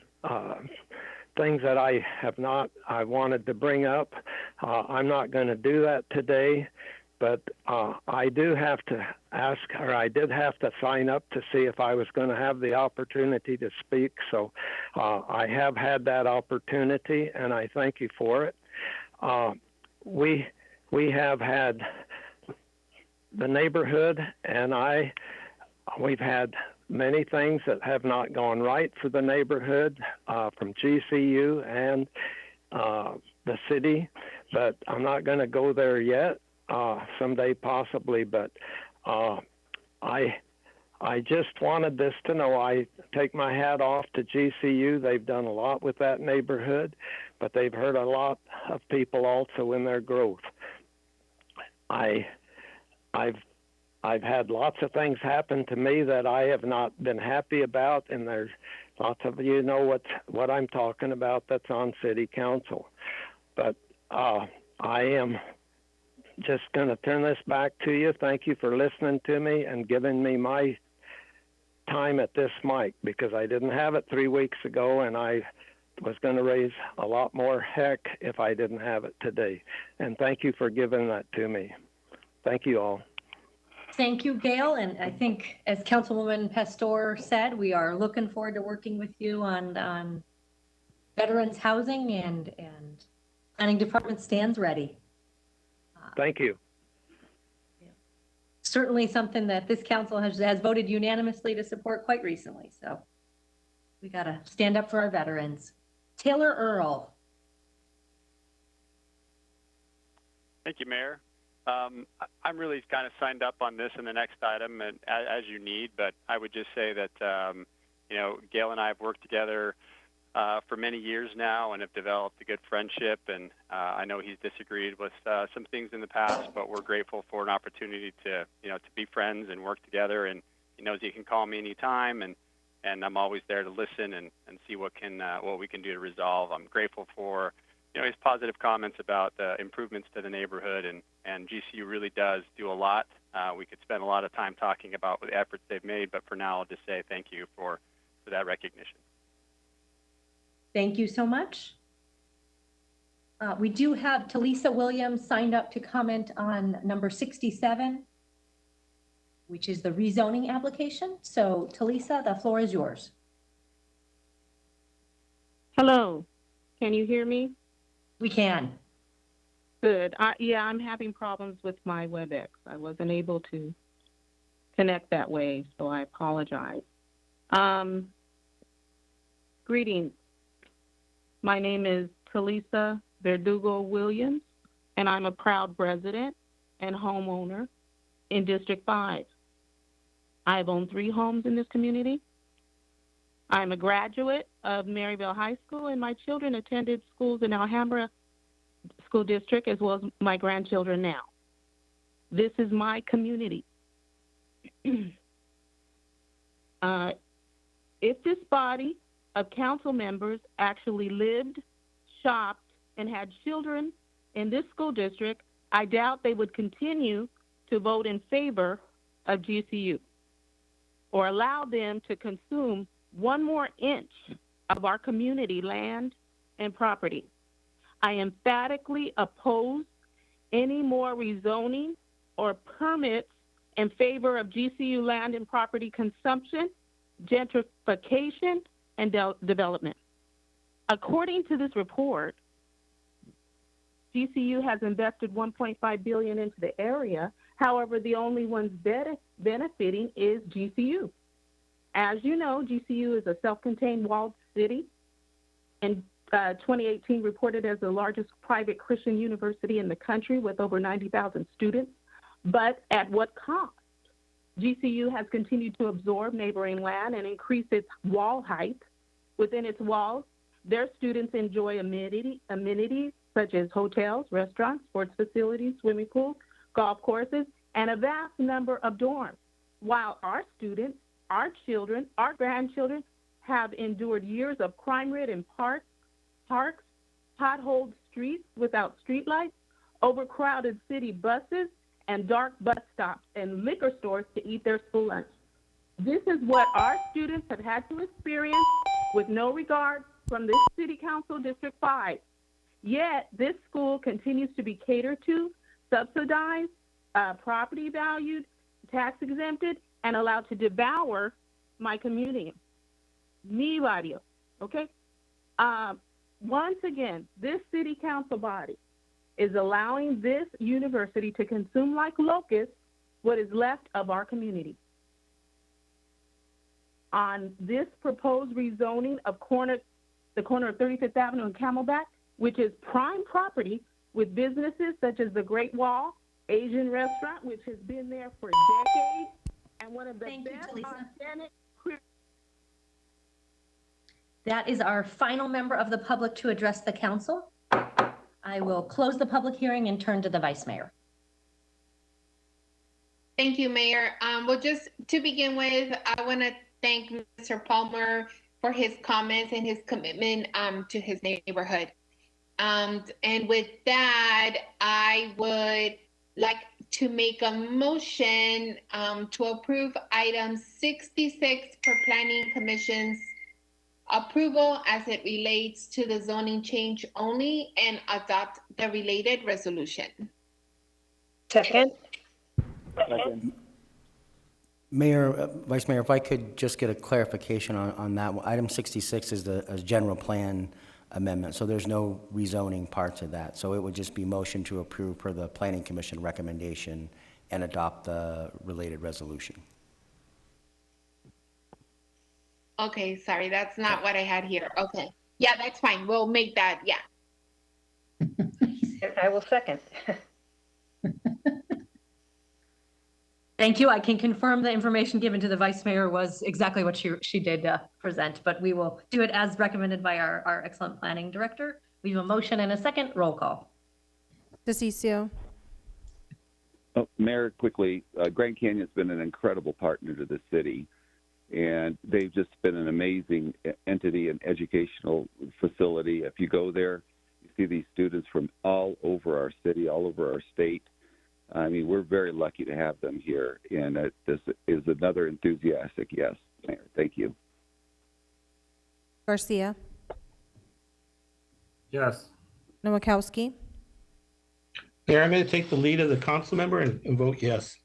things that I wanted to bring up. I'm not going to do that today. But I do have to ask, or I did have to sign up to see if I was going to have the opportunity to speak. So I have had that opportunity, and I thank you for it. We have had the neighborhood, and we've had many things that have not gone right for the neighborhood from GCU and the city, but I'm not going to go there yet. Someday possibly, but I just wanted this to know. I take my hat off to GCU. They've done a lot with that neighborhood, but they've hurt a lot of people also in their growth. I've had lots of things happen to me that I have not been happy about, and there's lots of you know what I'm talking about that's on city council. But I am just going to turn this back to you. Thank you for listening to me and giving me my time at this mic, because I didn't have it 3 weeks ago, and I was going to raise a lot more heck if I didn't have it today. And thank you for giving that to me. Thank you all. Thank you, Gail. And I think, as Councilwoman Pastor said, we are looking forward to working with you on veterans housing, and planning department stands ready. Thank you. Certainly something that this council has voted unanimously to support quite recently. So we got to stand up for our veterans. Taylor Earl. Thank you, Mayor. I'm really kind of signed up on this and the next item, and as you need, but I would just say that, Gail and I have worked together for many years now and have developed a good friendship, and I know he's disagreed with some things in the past, but we're grateful for an opportunity to be friends and work together, and he knows he can call me anytime, and I'm always there to listen and see what we can do to resolve. I'm grateful for his positive comments about the improvements to the neighborhood, and GCU really does do a lot. We could spend a lot of time talking about the efforts they've made, but for now I'll just say thank you for that recognition. Thank you so much. We do have Talisa Williams signed up to comment on number 67, which is the rezoning application. So Talisa, the floor is yours. Hello, can you hear me? We can. Good. I'm having problems with my WebEx. I wasn't able to connect that way, so I apologize. Greetings. My name is Talisa Verdugo Williams, and I'm a proud resident and homeowner in District 5. I've owned 3 homes in this community. I'm a graduate of Maryville High School, and my children attended schools in Alhambra School District, as well as my grandchildren now. This is my community. If this body of council members actually lived, shopped, and had children in this school district, I doubt they would continue to vote in favor of GCU or allow them to consume one more inch of our community land and property. I emphatically oppose any more rezoning or permits in favor of GCU land and property consumption, gentrification, and development. According to this report, GCU has invested $1.5 billion into the area. However, the only ones benefiting is GCU. As you know, GCU is a self-contained walled city, and 2018 reported as the largest private Christian university in the country with over 90,000 students. But at what cost? GCU has continued to absorb neighboring land and increase its wall height. Within its walls, their students enjoy amenities such as hotels, restaurants, sports facilities, swimming pools, golf courses, and a vast number of dorms, while our students, our children, our grandchildren have endured years of crime-ridden parks, potholed streets without streetlights, overcrowded city buses, and dark bus stops and liquor stores to eat their school lunch. This is what our students have had to experience with no regard from this City Council District 5. Yet, this school continues to be catered to, subsidized, property valued, tax exempted, and allowed to devour my community. Mi barrio, okay? Once again, this City Council body is allowing this university to consume like locusts what is left of our community. On this proposed rezoning of the corner of 35th Avenue and Camelback, which is prime property with businesses such as the Great Wall, Asian Restaurant, which has been there for decades, and one of the best authentic. That is our final member of the public to address the council. I will close the public hearing and turn to the Vice Mayor. Thank you, Mayor. Well, just to begin with, I want to thank Mr. Palmer for his comments and his commitment to his neighborhood. And with that, I would like to make a motion to approve item 66 for Planning Commission's approval as it relates to the zoning change only and adopt the related resolution. Second. Mayor, Vice Mayor, if I could just get a clarification on that one. Item 66 is the general plan amendment, so there's no rezoning part to that. So it would just be motion to approve per the Planning Commission recommendation and adopt the related resolution. Okay, sorry, that's not what I had here. Okay. Yeah, that's fine. We'll make that, yeah. I will second. Thank you. I can confirm the information given to the Vice Mayor was exactly what she did present, but we will do it as recommended by our excellent planning director. We have a motion and a second. Roll call. DeCiccio. Oh, Mayor, quickly, Grand Canyon's been an incredible partner to the city, and they've just been an amazing entity and educational facility. If you go there, you see these students from all over our city, all over our state. I mean, we're very lucky to have them here, and this is another enthusiastic yes, Mayor. Thank you. Garcia. Yes. Nowakowski. Mayor, I'm going to take the lead of the council member and vote yes.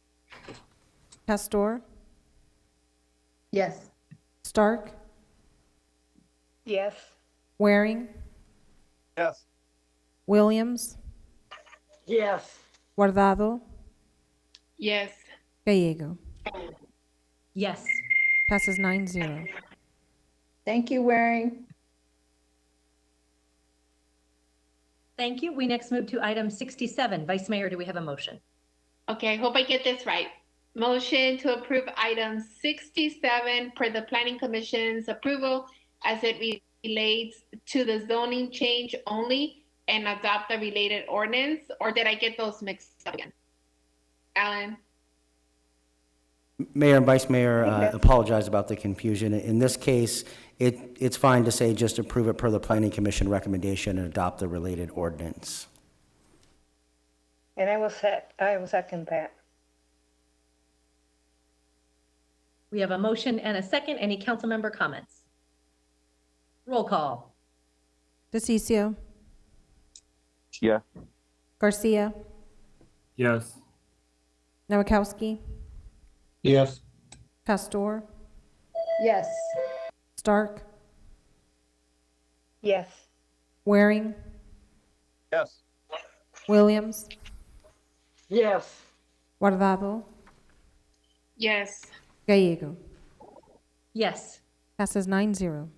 Pastor. Yes. Stark. Yes. Waring. Yes. Williams. Yes. Guardado. Yes. Gallego. Yes. Passes 9-0. Thank you, Waring. Thank you. We next move to item 67. Vice Mayor, do we have a motion? Okay, I hope I get this right. Motion to approve item 67 per the Planning Commission's approval as it relates to the zoning change only and adopt the related ordinance, or did I get those mixed up again? Alan? Mayor and Vice Mayor, apologize about the confusion. In this case, it's fine to say just approve it per the Planning Commission recommendation and adopt the related ordinance. And I will second that. We have a motion and a second. Any council member comments? Roll call. DeCiccio, Yes. Garcia, Yes. Nowakowski, Yes. Pastor, Yes. Stark, Yes. Waring, Yes. Williams, Yes. Guardado, Yes. Gallego. Yes. Passes 9-0.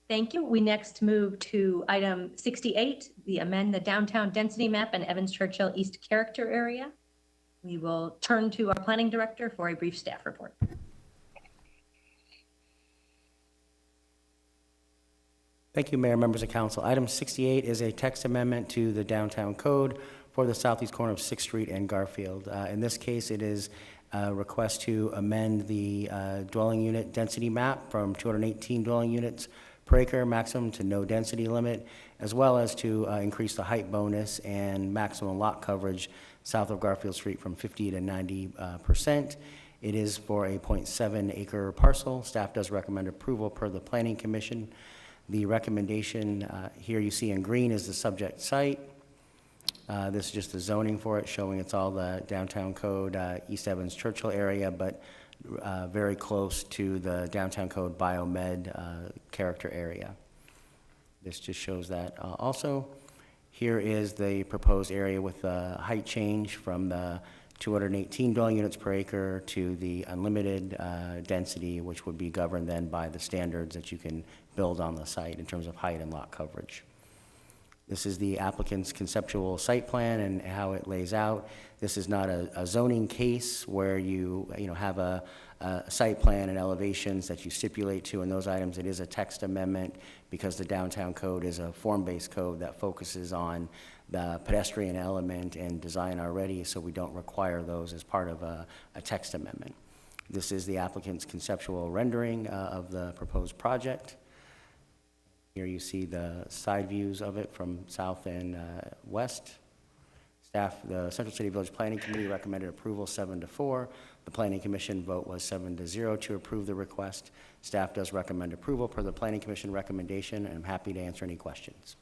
Thank you. We next move to item 68, the amend the downtown density map and Evans Churchill East character area. We will turn to our planning director for a brief staff report. Thank you, Mayor, members of council. Item 68 is a text amendment to the downtown code for the southeast corner of 6th Street and Garfield. In this case, it is a request to amend the dwelling unit density map from 218 dwelling units per acre maximum to no density limit, as well as to increase the height bonus and maximum lot coverage south of Garfield Street from 50 to 90%. It is for a 0.7 acre parcel. Staff does recommend approval per the Planning Commission. The recommendation here you see in green is the subject site. This is just the zoning for it, showing it's all the downtown code, East Evans Churchill area, but very close to the downtown code biomed character area. This just shows that. Also, here is the proposed area with the height change from the 218 dwelling units per acre to the unlimited density, which would be governed then by the standards that you can build on the site in terms of height and lot coverage. This is the applicant's conceptual site plan and how it lays out. This is not a zoning case where you have a site plan and elevations that you stipulate to in those items. It is a text amendment because the downtown code is a form-based code that focuses on the pedestrian element and design already, so we don't require those as part of a text amendment. This is the applicant's conceptual rendering of the proposed project. Here you see the side views of it from south and west. Staff, the Central City Village Planning Committee recommended approval 7-4. The Planning Commission vote was 7-0 to approve the request. Staff does recommend approval per the Planning Commission recommendation, and I'm happy to answer any questions.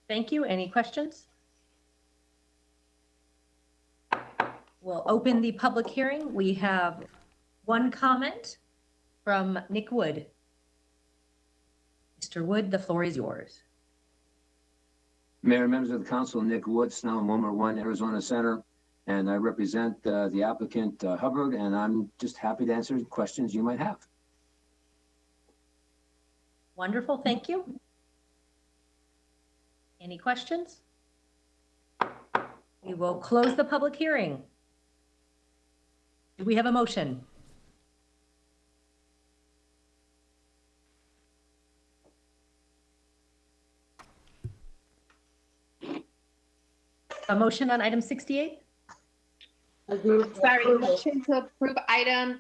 Thank you. Any questions? We'll open the public hearing. We have one comment from Nick Wood. Mr. Wood, the floor is yours. Mayor, members of the council, Nick Wood, Snell, Wilmer 1, Arizona Center, and I represent the applicant Hubbard, and I'm just happy to answer questions you might have. Wonderful, thank you. Any questions? We will close the public hearing. Do we have a motion? A motion on item 68? Sorry, motion to approve item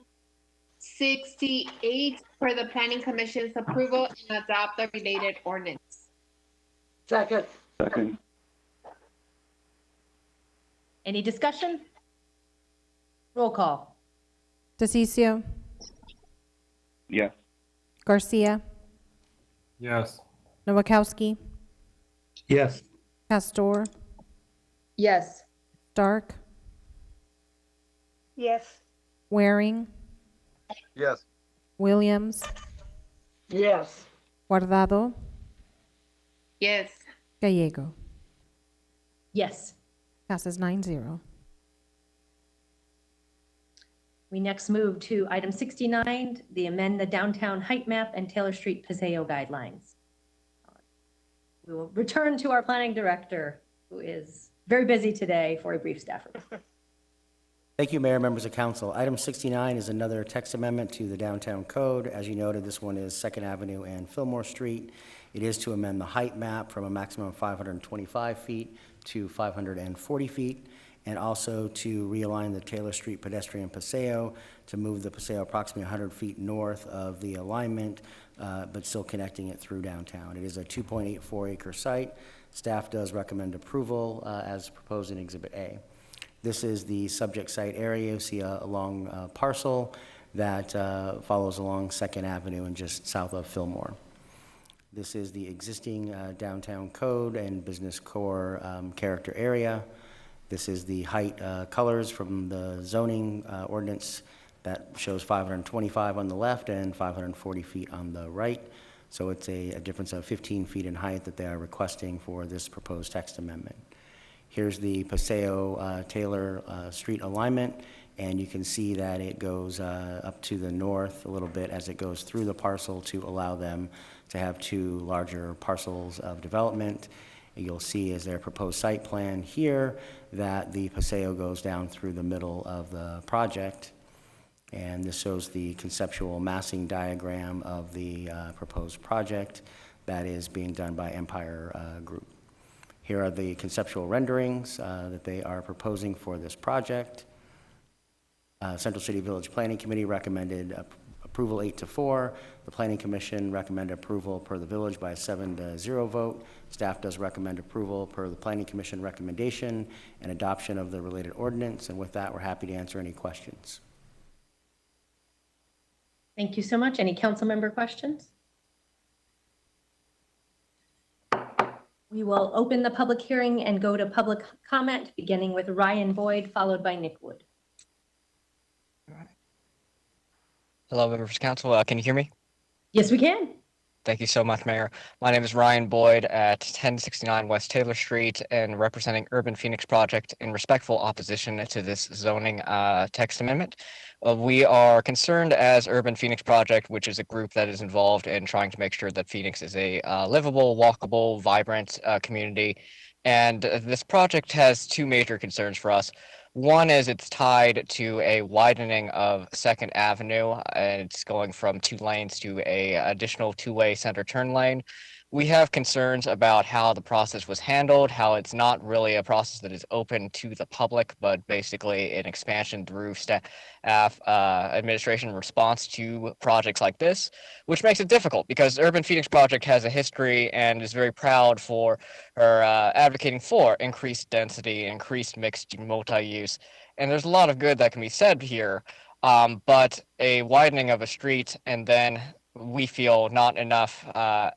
68 for the Planning Commission's approval and adopt the related ordinance. Second. Second. Any discussion? Roll call. DeCiccio, Yes. Garcia, Yes. Nowakowski, Yes. Pastor, Yes. Stark, Yes. Waring, Yes. Williams, Yes. Guardado, Yes. Gallego. Yes. Passes 9-0. We next move to item 69, the amend the downtown height map and Taylor Street Paseo guidelines. We will return to our planning director, who is very busy today, for a brief staff report. Thank you, Mayor, members of council. Item 69 is another text amendment to the downtown code. As you noted, this one is 2nd Avenue and Fillmore Street. It is to amend the height map from a maximum of 525 feet to 540 feet, and also to realign the Taylor Street pedestrian paseo to move the paseo approximately 100 feet north of the alignment, but still connecting it through downtown. It is a 2.84 acre site. Staff does recommend approval as proposed in Exhibit A. This is the subject site area. You see a long parcel that follows along 2nd Avenue and just south of Fillmore. This is the existing downtown code and business core character area. This is the height colors from the zoning ordinance that shows 525 on the left and 540 feet on the right. So it's a difference of 15 feet in height that they are requesting for this proposed text amendment. Here's the Paseo Taylor street alignment, and you can see that it goes up to the north a little bit as it goes through the parcel to allow them to have 2 larger parcels of development. You'll see as their proposed site plan here that the Paseo goes down through the middle of the project. And this shows the conceptual massing diagram of the proposed project that is being done by Empire Group. Here are the conceptual renderings that they are proposing for this project. Central City Village Planning Committee recommended approval 8-4. The Planning Commission recommended approval per the village by a 7-0 vote. Staff does recommend approval per the Planning Commission recommendation and adoption of the related ordinance. And with that, we're happy to answer any questions. Thank you so much. Any council member questions? We will open the public hearing and go to public comment, beginning with Ryan Boyd, followed by Nick Wood. Hello, members of council. Can you hear me? Yes, we can. Thank you so much, Mayor. My name is Ryan Boyd at 1069 West Taylor Street and representing Urban Phoenix Project in respectful opposition to this zoning text amendment. We are concerned as Urban Phoenix Project, which is a group that is involved in trying to make sure that Phoenix is a livable, walkable, vibrant community. And this project has 2 major concerns for us. One is it's tied to a widening of 2nd Avenue, and it's going from 2 lanes to a additional 2-way center turn lane. We have concerns about how the process was handled, how it's not really a process that is open to the public, but basically an expansion through staff administration response to projects like this, which makes it difficult because Urban Phoenix Project has a history and is very proud for her advocating for increased density, increased mixed multi-use. And there's a lot of good that can be said here, but a widening of a street and then we feel not enough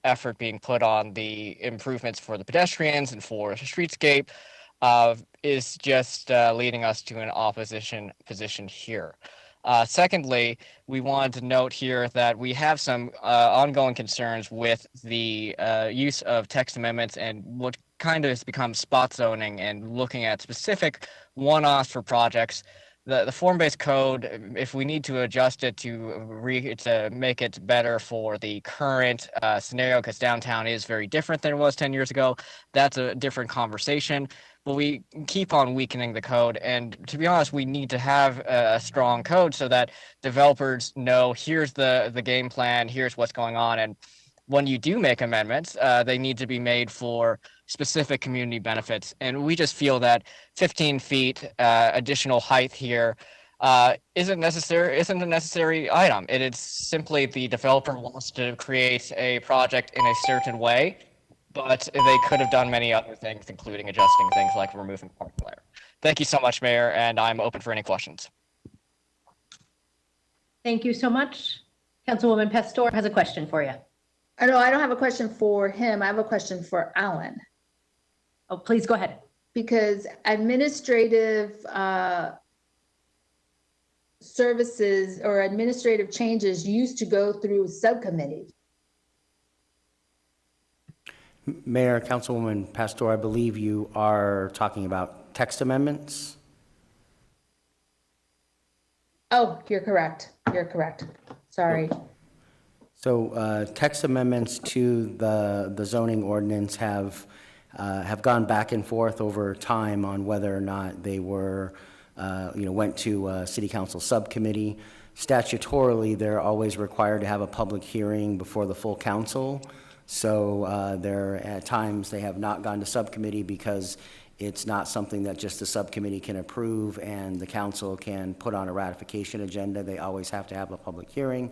effort being put on the improvements for the pedestrians and for the streetscape is just leading us to an opposition position here. Secondly, we wanted to note here that we have some ongoing concerns with the use of text amendments and what kind of has become spot zoning and looking at specific one-offs for projects. The form-based code, if we need to adjust it to make it better for the current scenario, because downtown is very different than it was 10 years ago, that's a different conversation. But we keep on weakening the code. And to be honest, we need to have a strong code so that developers know here's the game plan, here's what's going on. And when you do make amendments, they need to be made for specific community benefits. And we just feel that 15 feet additional height here isn't a necessary item. It is simply the developer wants to create a project in a certain way, but they could have done many other things, including adjusting things like removing parking layer. Thank you so much, Mayor, and I'm open for any questions. Thank you so much. Councilwoman Pastor has a question for you. No, I don't have a question for him. I have a question for Alan. Oh, please go ahead. Because administrative services or administrative changes used to go through subcommittee. Mayor, Councilwoman Pastor, I believe you are talking about text amendments. Oh, you're correct. You're correct. Sorry. So text amendments to the zoning ordinance have gone back and forth over time on whether or not they were, went to a city council subcommittee. Statutorily, they're always required to have a public hearing before the full council. So at times they have not gone to subcommittee because it's not something that just the subcommittee can approve and the council can put on a ratification agenda. They always have to have a public hearing.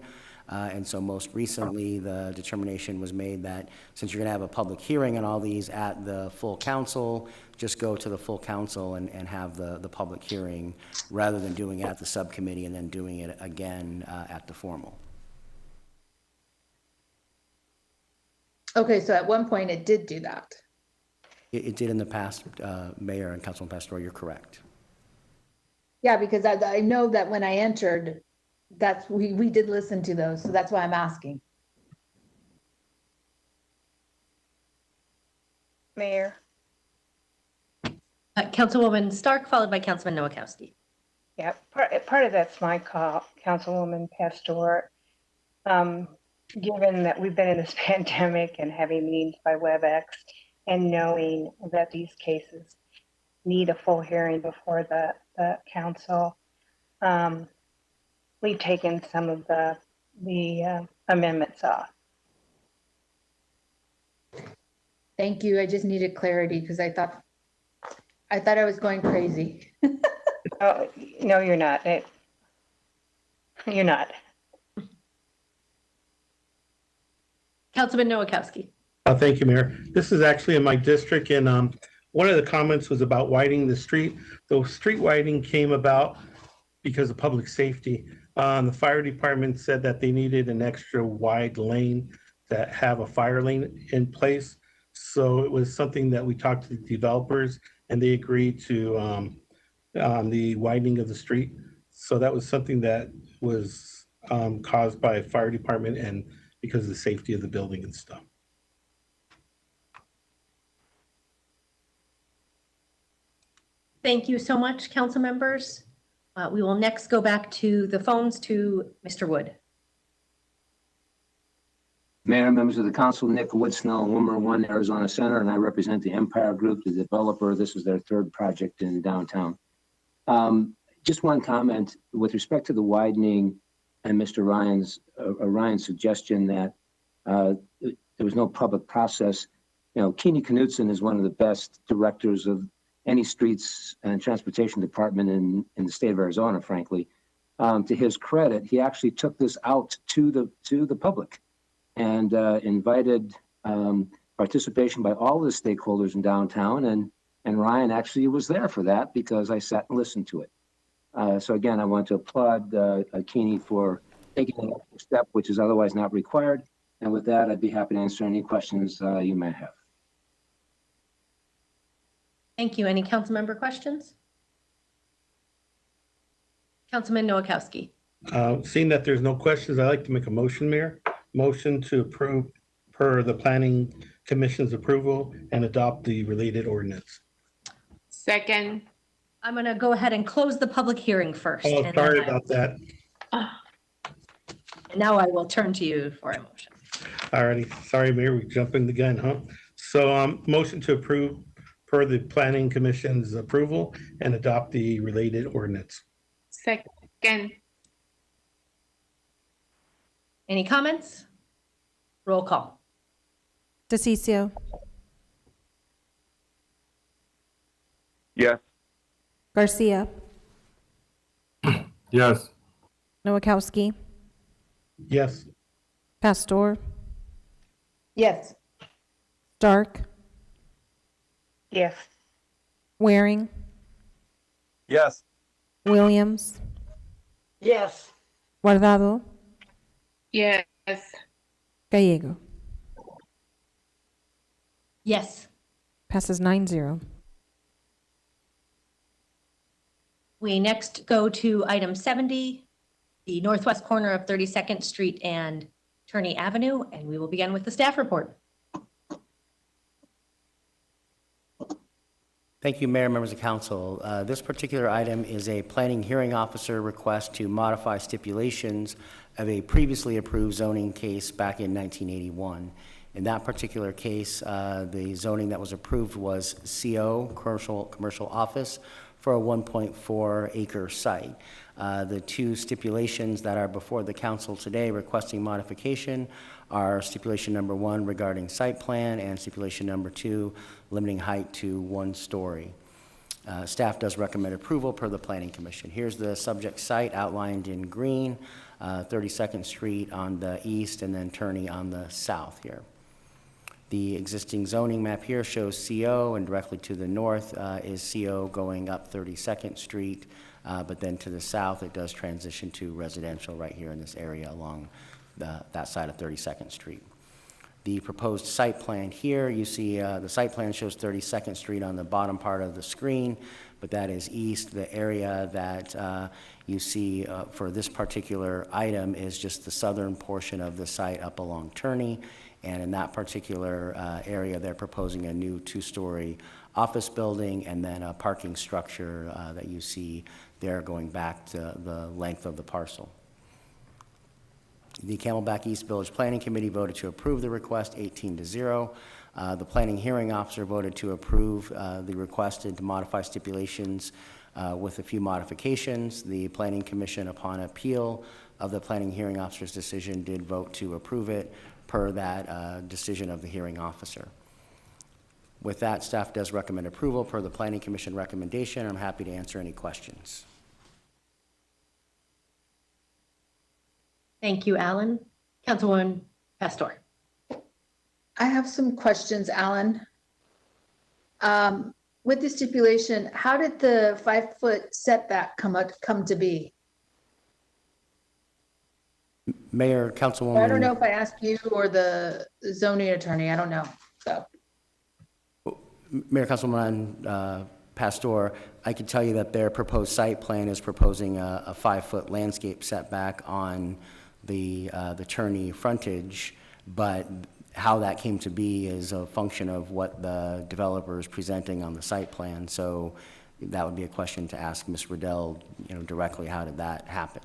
And so most recently, the determination was made that since you're going to have a public hearing on all these at the full council, just go to the full council and have the public hearing rather than doing it at the subcommittee and then doing it again at the formal. Okay, so at one point it did do that. It did in the past, Mayor and Councilman Pastor, you're correct. Yeah, because I know that when I entered, we did listen to those, so that's why I'm asking. Mayor. Councilwoman Stark, followed by Councilman Nowakowski. Yeah, part of that's my call, Councilwoman Pastor. Given that we've been in this pandemic and having meetings by WebEx and knowing that these cases need a full hearing before the council, we've taken some of the amendments off. Thank you. I just needed clarity because I thought I was going crazy. Oh, no, you're not. You're not. Councilman Nowakowski. Thank you, Mayor. This is actually in my district, and one of the comments was about widening the street. The street widening came about because of public safety. The fire department said that they needed an extra wide lane to have a fire lane in place. So it was something that we talked to the developers, and they agreed to the widening of the street. So that was something that was caused by fire department and because of the safety of the building and stuff. Thank you so much, council members. We will next go back to the phones to Mr. Wood. Mayor, members of the council, Nick Wood, Snell, Wilmer 1, Arizona Center, and I represent the Empire Group, the developer. This is their third project in downtown. Just one comment with respect to the widening and Mr. Ryan's suggestion that there was no public process. You know, Keeney Knudsen is one of the best directors of any streets and transportation department in the state of Arizona, frankly. To his credit, he actually took this out to the public and invited participation by all the stakeholders in downtown. And Ryan actually was there for that because I sat and listened to it. So again, I want to applaud Keeney for taking an extra step, which is otherwise not required. And with that, I'd be happy to answer any questions you may have. Thank you. Any council member questions? Councilman Nowakowski. Seeing that there's no questions, I'd like to make a motion, Mayor. Motion to approve per the Planning Commission's approval and adopt the related ordinance. Second. I'm going to go ahead and close the public hearing first. Oh, sorry about that. And now I will turn to you for a motion. Alrighty, sorry, Mayor, we jumping the gun, huh? So motion to approve per the Planning Commission's approval and adopt the related ordinance. Second. Any comments? Roll call. DeCiccio. Yes. Garcia. Yes. Nowakowski. Yes. Pastor. Yes. Stark. Yes. Waring. Yes. Williams. Yes. Guardado. Yes. Gallego. Yes. Passes 9-0. We next go to item 70, the northwest corner of 32nd Street and Turney Avenue, and we will begin with the staff report. Thank you, Mayor, members of council. This particular item is a planning hearing officer request to modify stipulations of a previously approved zoning case back in 1981. In that particular case, the zoning that was approved was CO, commercial office, for a 1.4 acre site. The two stipulations that are before the council today requesting modification are stipulation number 1 regarding site plan and stipulation number 2 limiting height to 1 story. Staff does recommend approval per the Planning Commission. Here's the subject site outlined in green, 32nd Street on the east and then Turney on the south here. The existing zoning map here shows CO, and directly to the north is CO going up 32nd Street, but then to the south it does transition to residential right here in this area along that side of 32nd Street. The proposed site plan here, you see the site plan shows 32nd Street on the bottom part of the screen, but that is east. The area that you see for this particular item is just the southern portion of the site up along Turney, and in that particular area they're proposing a new 2-story office building and then a parking structure that you see there going back to the length of the parcel. The Camelback East Village Planning Committee voted to approve the request 18-0. The Planning Hearing Officer voted to approve the request and to modify stipulations with a few modifications. The Planning Commission, upon appeal of the Planning Hearing Officer's decision, did vote to approve it per that decision of the hearing officer. With that, staff does recommend approval per the Planning Commission recommendation. I'm happy to answer any questions. Thank you, Alan. Councilwoman Pastor. I have some questions, Alan. With the stipulation, how did the 5-foot setback come to be? Mayor, Councilwoman. I don't know if I asked you or the zoning attorney. I don't know. So. Mayor, Councilwoman Pastor, I can tell you that their proposed site plan is proposing a 5-foot landscape setback on the Turney frontage, but how that came to be is a function of what the developer is presenting on the site plan. So that would be a question to ask Ms. Riddell, directly. How did that happen?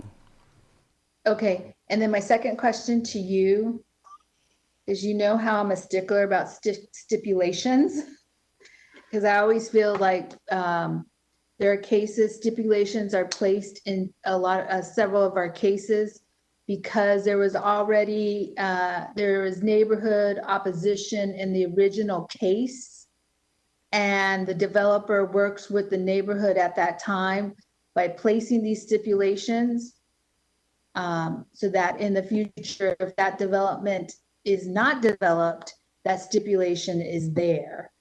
Okay, and then my second question to you is, how I'm a stickler about stipulations, because I always feel like there are cases, stipulations are placed in several of our cases because there was already, there was neighborhood opposition in the original case, and the developer works with the neighborhood at that time by placing these stipulations so that in the future, if that development is not developed, that stipulation is there.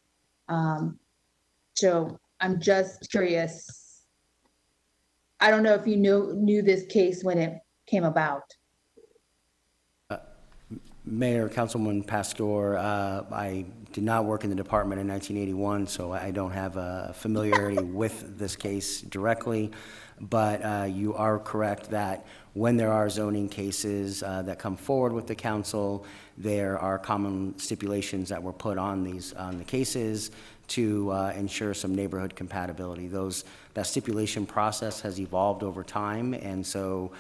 So I'm just curious. I don't know if you knew this case when it came about. Mayor, Councilwoman Pastor, I did not work in the department in 1981, so I don't have a familiarity with this case directly, but you are correct that when there are zoning cases that come forward with the council, there are common stipulations that were put on the cases to ensure some neighborhood compatibility. That stipulation process has evolved over time, and so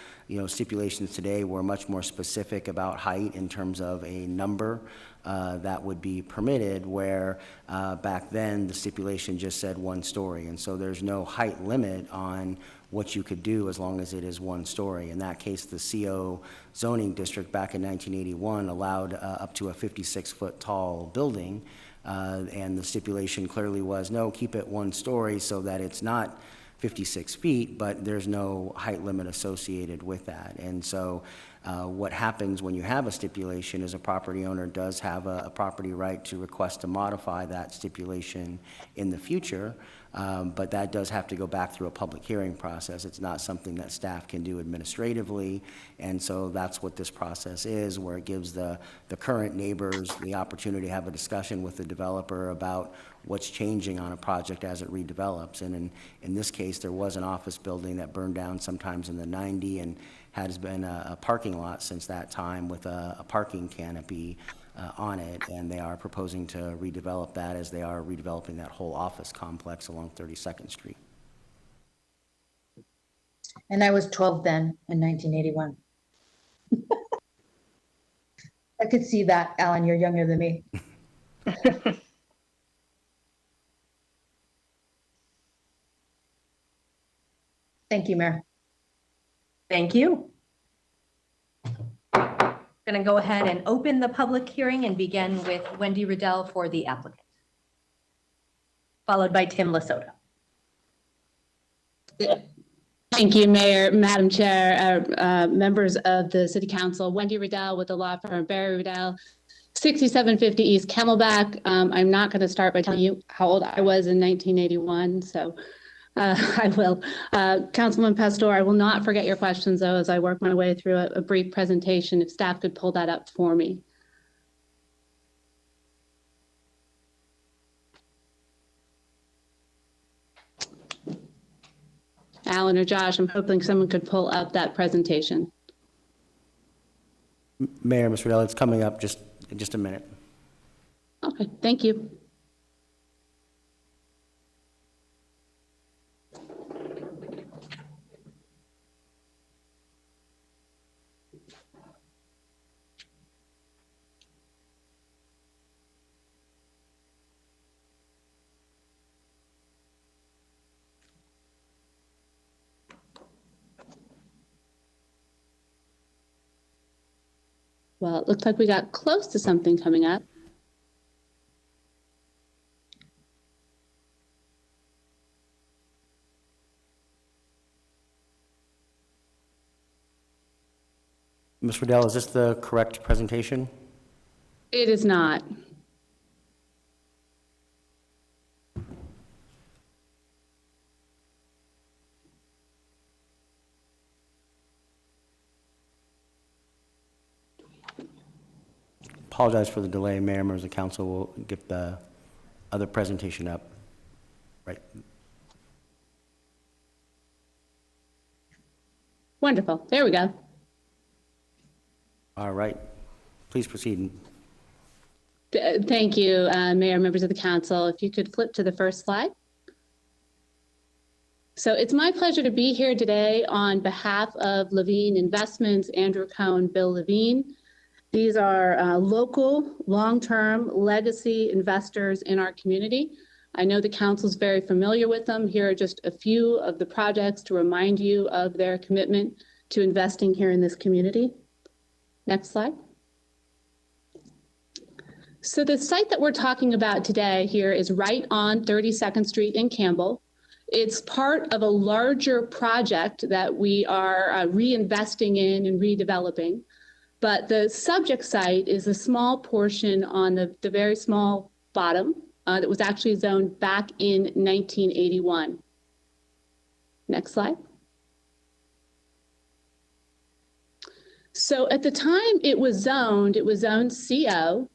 stipulations today were much more specific about height in terms of a number that would be permitted, where back then the stipulation just said 1 story, and so there's no height limit on what you could do as long as it is 1 story. In that case, the CO zoning district back in 1981 allowed up to a 56-foot tall building, and the stipulation clearly was, no, keep it 1 story so that it's not 56 feet, but there's no height limit associated with that. And so what happens when you have a stipulation is a property owner does have a property right to request to modify that stipulation in the future, but that does have to go back through a public hearing process. It's not something that staff can do administratively, and so that's what this process is, where it gives the current neighbors the opportunity to have a discussion with the developer about what's changing on a project as it redevelops. And in this case, there was an office building that burned down sometimes in the 90s and has been a parking lot since that time with a parking canopy on it, and they are proposing to redevelop that as they are redeveloping that whole office complex along 32nd Street. And I was 12 then in 1981. I could see that, Alan, you're younger than me. Thank you, Mayor. Thank you. Going to go ahead and open the public hearing and begin with Wendy Riddell for the applicant, followed by Tim Lasota. Thank you, Mayor, Madam Chair, members of the City Council. Wendy Riddell with the law firm Barry Riddell, 6750 East Camelback. I'm not going to start by telling you how old I was in 1981, so I will. Councilman Pastor, I will not forget your questions, though, as I work my way through a brief presentation. If staff could pull that up for me. Alan or Josh, I'm hoping someone could pull up that presentation. Mayor, Mr. Riddell, it's coming up in just a minute. Okay, thank you. Well, it looks like we got close to something coming up. Ms. Riddell, is this the correct presentation? It is not. Apologize for the delay, Mayor, members of council. We'll get the other presentation up. Right. Wonderful. There we go. All right. Please proceed. Thank you, Mayor, members of the council. If you could flip to the first slide. So it's my pleasure to be here today on behalf of Levine Investments, Andrew Cohn, Bill Levine. These are local, long-term legacy investors in our community. I know the council is very familiar with them. Here are just a few of the projects to remind you of their commitment to investing here in this community. Next slide. So the site that we're talking about today here is right on 32nd Street in Campbell. It's part of a larger project that we are reinvesting in and redeveloping. But the subject site is a small portion on the very small bottom that was actually zoned back in 1981. Next slide. So at the time it was zoned CO,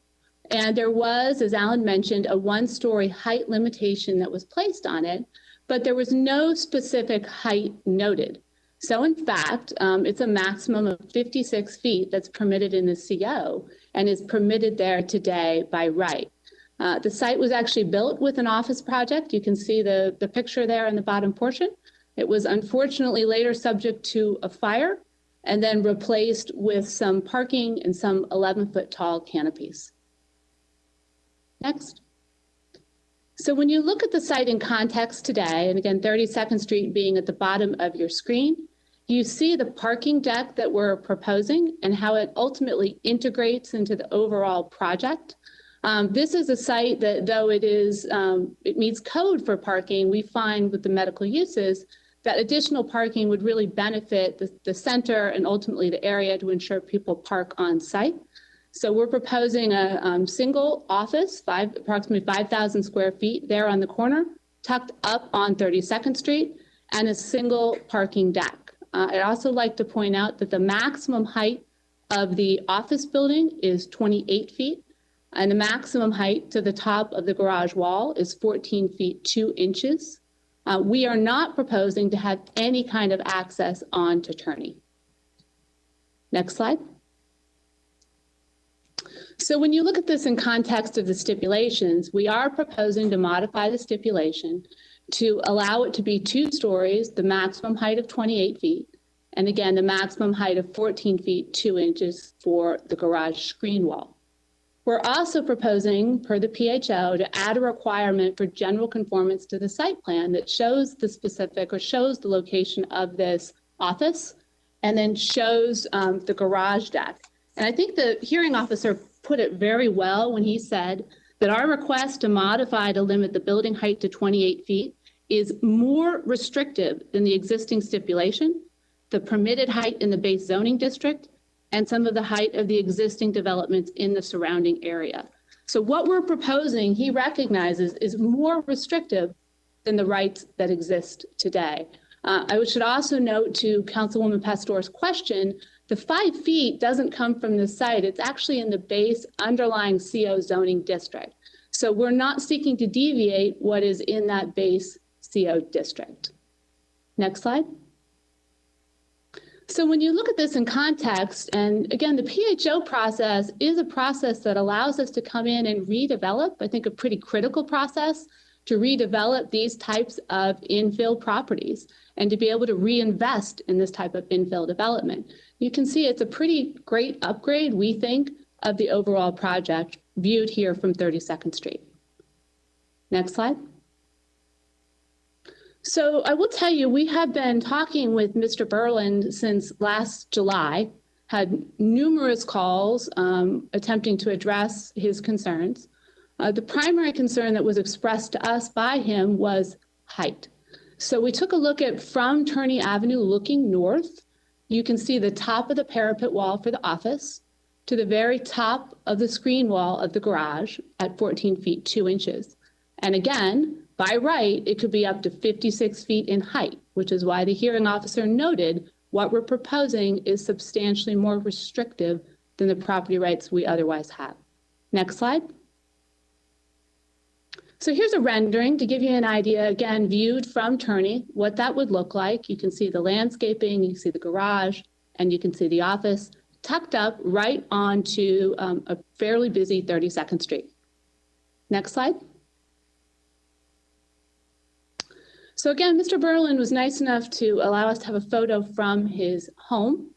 and there was, as Alan mentioned, a one-story height limitation that was placed on it, but there was no specific height noted. So in fact, it's a maximum of 56 feet that's permitted in the CO and is permitted there today by right. The site was actually built with an office project. You can see the picture there in the bottom portion. It was unfortunately later subject to a fire and then replaced with some parking and some 11-foot tall canopies. Next. So when you look at the site in context today, and again, 32nd Street being at the bottom of your screen, you see the parking deck that we're proposing and how it ultimately integrates into the overall project. This is a site that, though it meets code for parking, we find with the medical uses that additional parking would really benefit the center and ultimately the area to ensure people park on site. So we're proposing a single office, approximately 5,000 square feet there on the corner, tucked up on 32nd Street, and a single parking deck. I'd also like to point out that the maximum height of the office building is 28 feet, and the maximum height to the top of the garage wall is 14 feet 2 inches. We are not proposing to have any kind of access onto Turney. Next slide. So when you look at this in context of the stipulations, we are proposing to modify the stipulation to allow it to be 2 stories, the maximum height of 28 feet, and again, the maximum height of 14 feet 2 inches for the garage screen wall. We're also proposing, per the PHO, to add a requirement for general conformance to the site plan that shows the specific or shows the location of this office and then shows the garage deck. And I think the hearing officer put it very well when he said that our request to modify to limit the building height to 28 feet is more restrictive than the existing stipulation, the permitted height in the base zoning district, and some of the height of the existing developments in the surrounding area. So what we're proposing, he recognizes, is more restrictive than the rights that exist today. I should also note to Councilwoman Pastor's question, the 5 feet doesn't come from the site. It's actually in the base underlying CO zoning district. So we're not seeking to deviate what is in that base CO district. Next slide. So when you look at this in context, and again, the PHO process is a process that allows us to come in and redevelop, I think a pretty critical process to redevelop these types of infill properties and to be able to reinvest in this type of infill development. You can see it's a pretty great upgrade, we think, of the overall project viewed here from 32nd Street. Next slide. So I will tell you, we have been talking with Mr. Berland since last July, had numerous calls attempting to address his concerns. The primary concern that was expressed to us by him was height. So we took a look at from Turney Avenue looking north. You can see the top of the parapet wall for the office to the very top of the screen wall of the garage at 14 feet 2 inches. And again, by right, it could be up to 56 feet in height, which is why the hearing officer noted what we're proposing is substantially more restrictive than the property rights we otherwise have. Next slide. So here's a rendering to give you an idea, again, viewed from Turney, what that would look like. You can see the landscaping, you can see the garage, and you can see the office tucked up right onto a fairly busy 32nd Street. Next slide. So again, Mr. Berland was nice enough to allow us to have a photo from his home,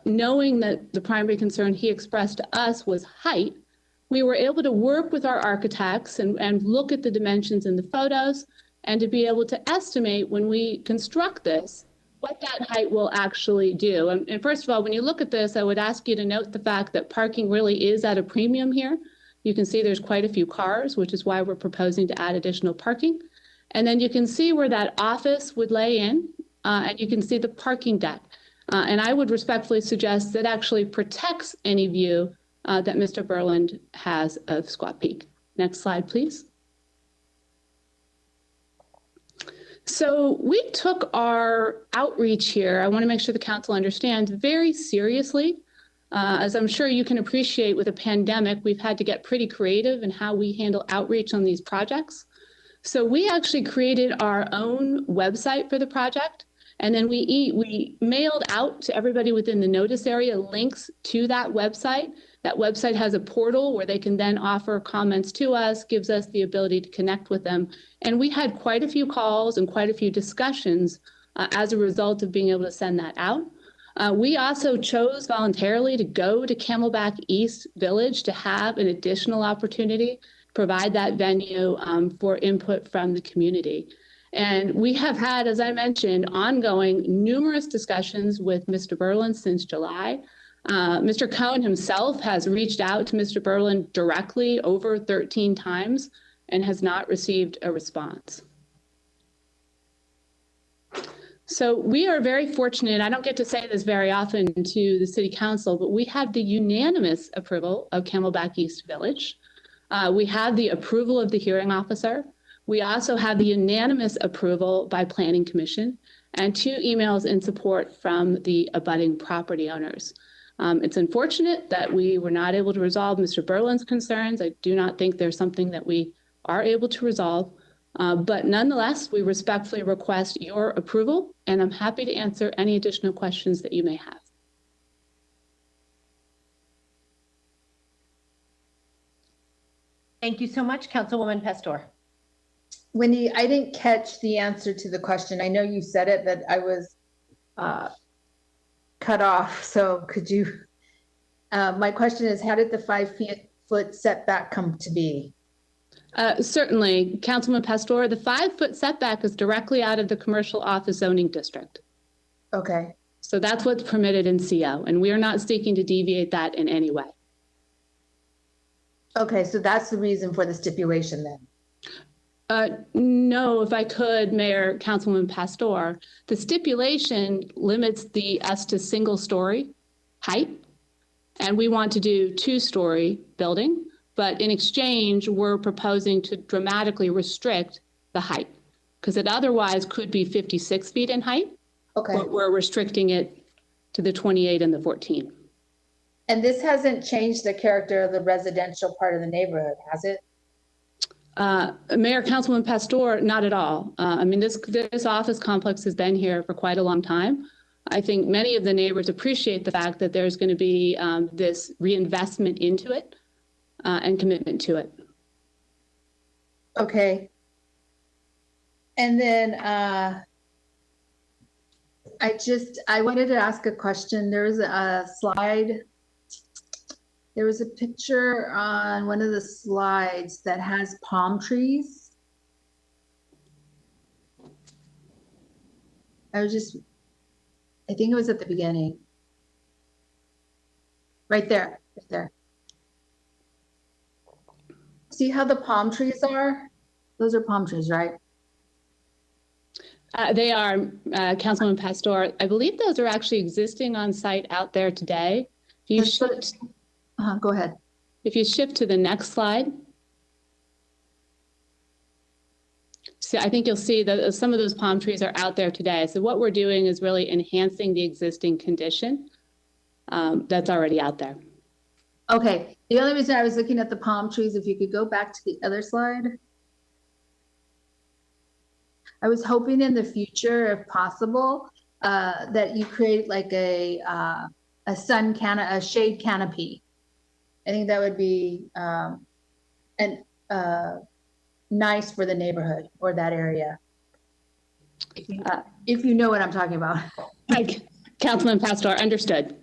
knowing that the primary concern he expressed to us was height. We were able to work with our architects and look at the dimensions in the photos and to be able to estimate when we construct this, what that height will actually do. And first of all, when you look at this, I would ask you to note the fact that parking really is at a premium here. You can see there's quite a few cars, which is why we're proposing to add additional parking. And then you can see where that office would lay in, and you can see the parking deck. And I would respectfully suggest that actually protects any view that Mr. Berland has of Squaw Peak. Next slide, please. So we took our outreach here, I want to make sure the council understands, very seriously. As I'm sure you can appreciate with a pandemic, we've had to get pretty creative in how we handle outreach on these projects. So we actually created our own website for the project. And then we mailed out to everybody within the notice area links to that website. That website has a portal where they can then offer comments to us, gives us the ability to connect with them. And we had quite a few calls and quite a few discussions as a result of being able to send that out. We also chose voluntarily to go to Camelback East Village to have an additional opportunity, provide that venue for input from the community. And we have had, as I mentioned, ongoing numerous discussions with Mr. Berland since July. Mr. Cohen himself has reached out to Mr. Berland directly over 13 times and has not received a response. So we are very fortunate, I don't get to say this very often to the City Council, but we have the unanimous approval of Camelback East Village. We have the approval of the hearing officer. We also have the unanimous approval by Planning Commission and 2 emails in support from the abutting property owners. It's unfortunate that we were not able to resolve Mr. Berland's concerns. I do not think there's something that we are able to resolve, but nonetheless, we respectfully request your approval, and I'm happy to answer any additional questions that you may have. Thank you so much, Councilwoman Pastor. Wendy, I didn't catch the answer to the question. I know you said it, but I was cut off. So could you, my question is, how did the 5-foot setback come to be? Certainly, Councilman Pastor, the 5-foot setback is directly out of the commercial office zoning district. Okay. So that's what's permitted in CO, and we are not seeking to deviate that in any way. Okay, so that's the reason for the stipulation then? No, if I could, Mayor, Councilwoman Pastor, the stipulation limits us to single-story height, and we want to do two-story building, but in exchange, we're proposing to dramatically restrict the height, because it otherwise could be 56 feet in height, Okay. but we're restricting it to the 28 and the 14. And this hasn't changed the character of the residential part of the neighborhood, has it? Mayor, Councilman Pastor, not at all. I mean, this office complex has been here for quite a long time. I think many of the neighbors appreciate the fact that there's going to be this reinvestment into it and commitment to it. Okay. And then I wanted to ask a question. There's a slide. There was a picture on one of the slides that has palm trees. I think it was at the beginning. Right there, right there. See how the palm trees are? Those are palm trees, right? They are, Councilwoman Pastor. I believe those are actually existing on site out there today. If you go ahead. If you shift to the next slide. So I think you'll see that some of those palm trees are out there today. So what we're doing is really enhancing the existing condition that's already out there. Okay. The only reason I was looking at the palm trees, if you could go back to the other slide. I was hoping in the future, if possible, that you create like a shade canopy. I think that would be nice for the neighborhood or that area. If you know what I'm talking about. Councilman Pastor, understood.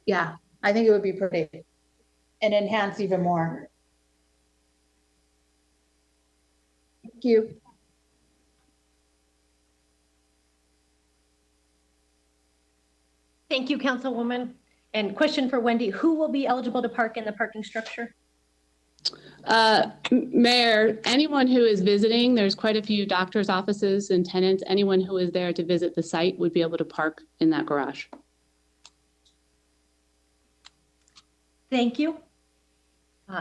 Yeah, I think it would be pretty and enhance even more. Thank you. Thank you, Councilwoman. And question for Wendy, who will be eligible to park in the parking structure? Mayor, anyone who is visiting, there's quite a few doctor's offices and tenants, anyone who is there to visit the site would be able to park in that garage. Thank you.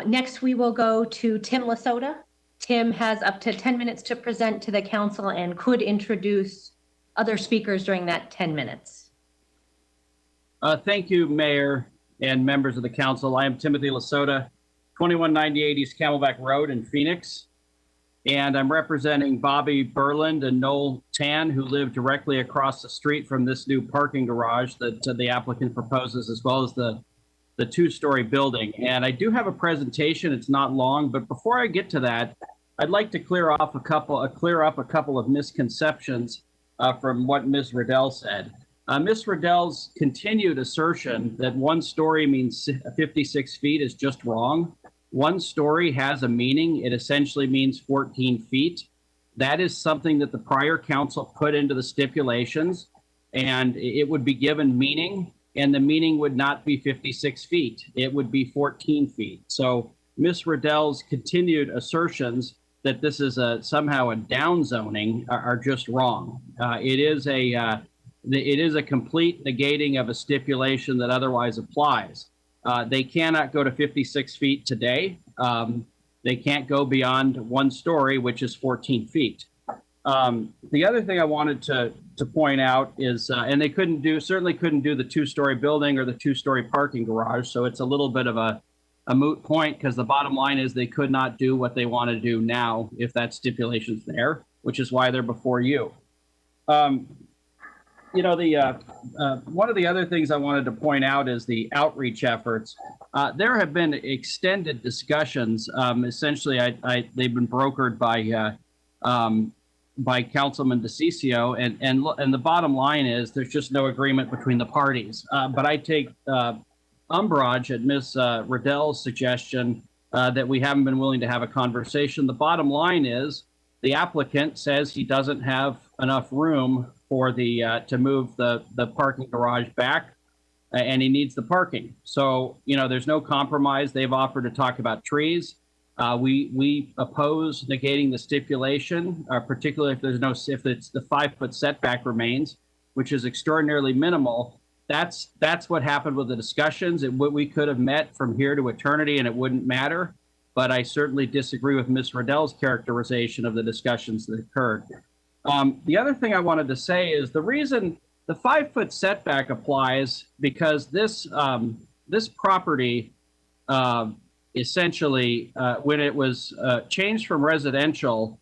Next, we will go to Tim Lasota. Tim has up to 10 minutes to present to the council and could introduce other speakers during that 10 minutes. Thank you, Mayor and members of the council. I am Timothy Lasota, 2198 East Camelback Road in Phoenix. And I'm representing Bobby Berland and Noel Tan, who live directly across the street from this new parking garage that the applicant proposes, as well as the two-story building. And I do have a presentation. It's not long, but before I get to that, I'd like to clear up a couple of misconceptions from what Ms. Riddell said. Ms. Riddell's continued assertion that one story means 56 feet is just wrong. One story has a meaning. It essentially means 14 feet. That is something that the prior council put into the stipulations, and it would be given meaning, and the meaning would not be 56 feet. It would be 14 feet. So Ms. Riddell's continued assertions that this is somehow a downzoning are just wrong. It is a complete negating of a stipulation that otherwise applies. They cannot go to 56 feet today. They can't go beyond one story, which is 14 feet. The other thing I wanted to point out is, and they certainly couldn't do the two-story building or the two-story parking garage, so it's a little bit of a moot point, because the bottom line is they could not do what they want to do now if that stipulation's there, which is why they're before you. One of the other things I wanted to point out is the outreach efforts. There have been extended discussions. Essentially, they've been brokered by Councilman DeCiccio, and the bottom line is there's just no agreement between the parties. But I take umbrage at Ms. Riddell's suggestion that we haven't been willing to have a conversation. The bottom line is the applicant says he doesn't have enough room for to move the parking garage back, and he needs the parking. So, there's no compromise. They've offered to talk about trees. We oppose negating the stipulation, particularly if it's the 5-foot setback remains, which is extraordinarily minimal. That's what happened with the discussions. We could have met from here to eternity and it wouldn't matter. But I certainly disagree with Ms. Riddell's characterization of the discussions that occurred. The other thing I wanted to say is the reason the 5-foot setback applies because this property essentially, when it was changed from residential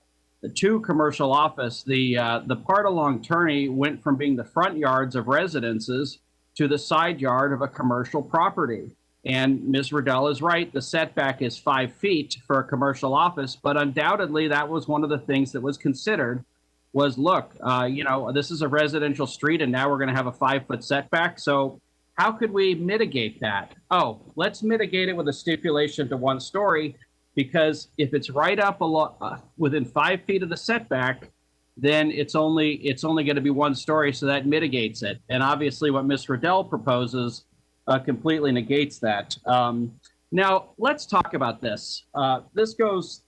to commercial office, the part along Turney went from being the front yards of residences to the side yard of a commercial property. And Ms. Riddell is right, the setback is 5 feet for a commercial office, but undoubtedly that was one of the things that was considered was, look, this is a residential street and now we're gonna have a 5-foot setback. So how could we mitigate that? Oh, let's mitigate it with a stipulation to 1 story, because if it's right up within 5 feet of the setback, then it's only going to be 1 story, so that mitigates it. And obviously, what Ms. Riddell proposes completely negates that. Now, let's talk about this. This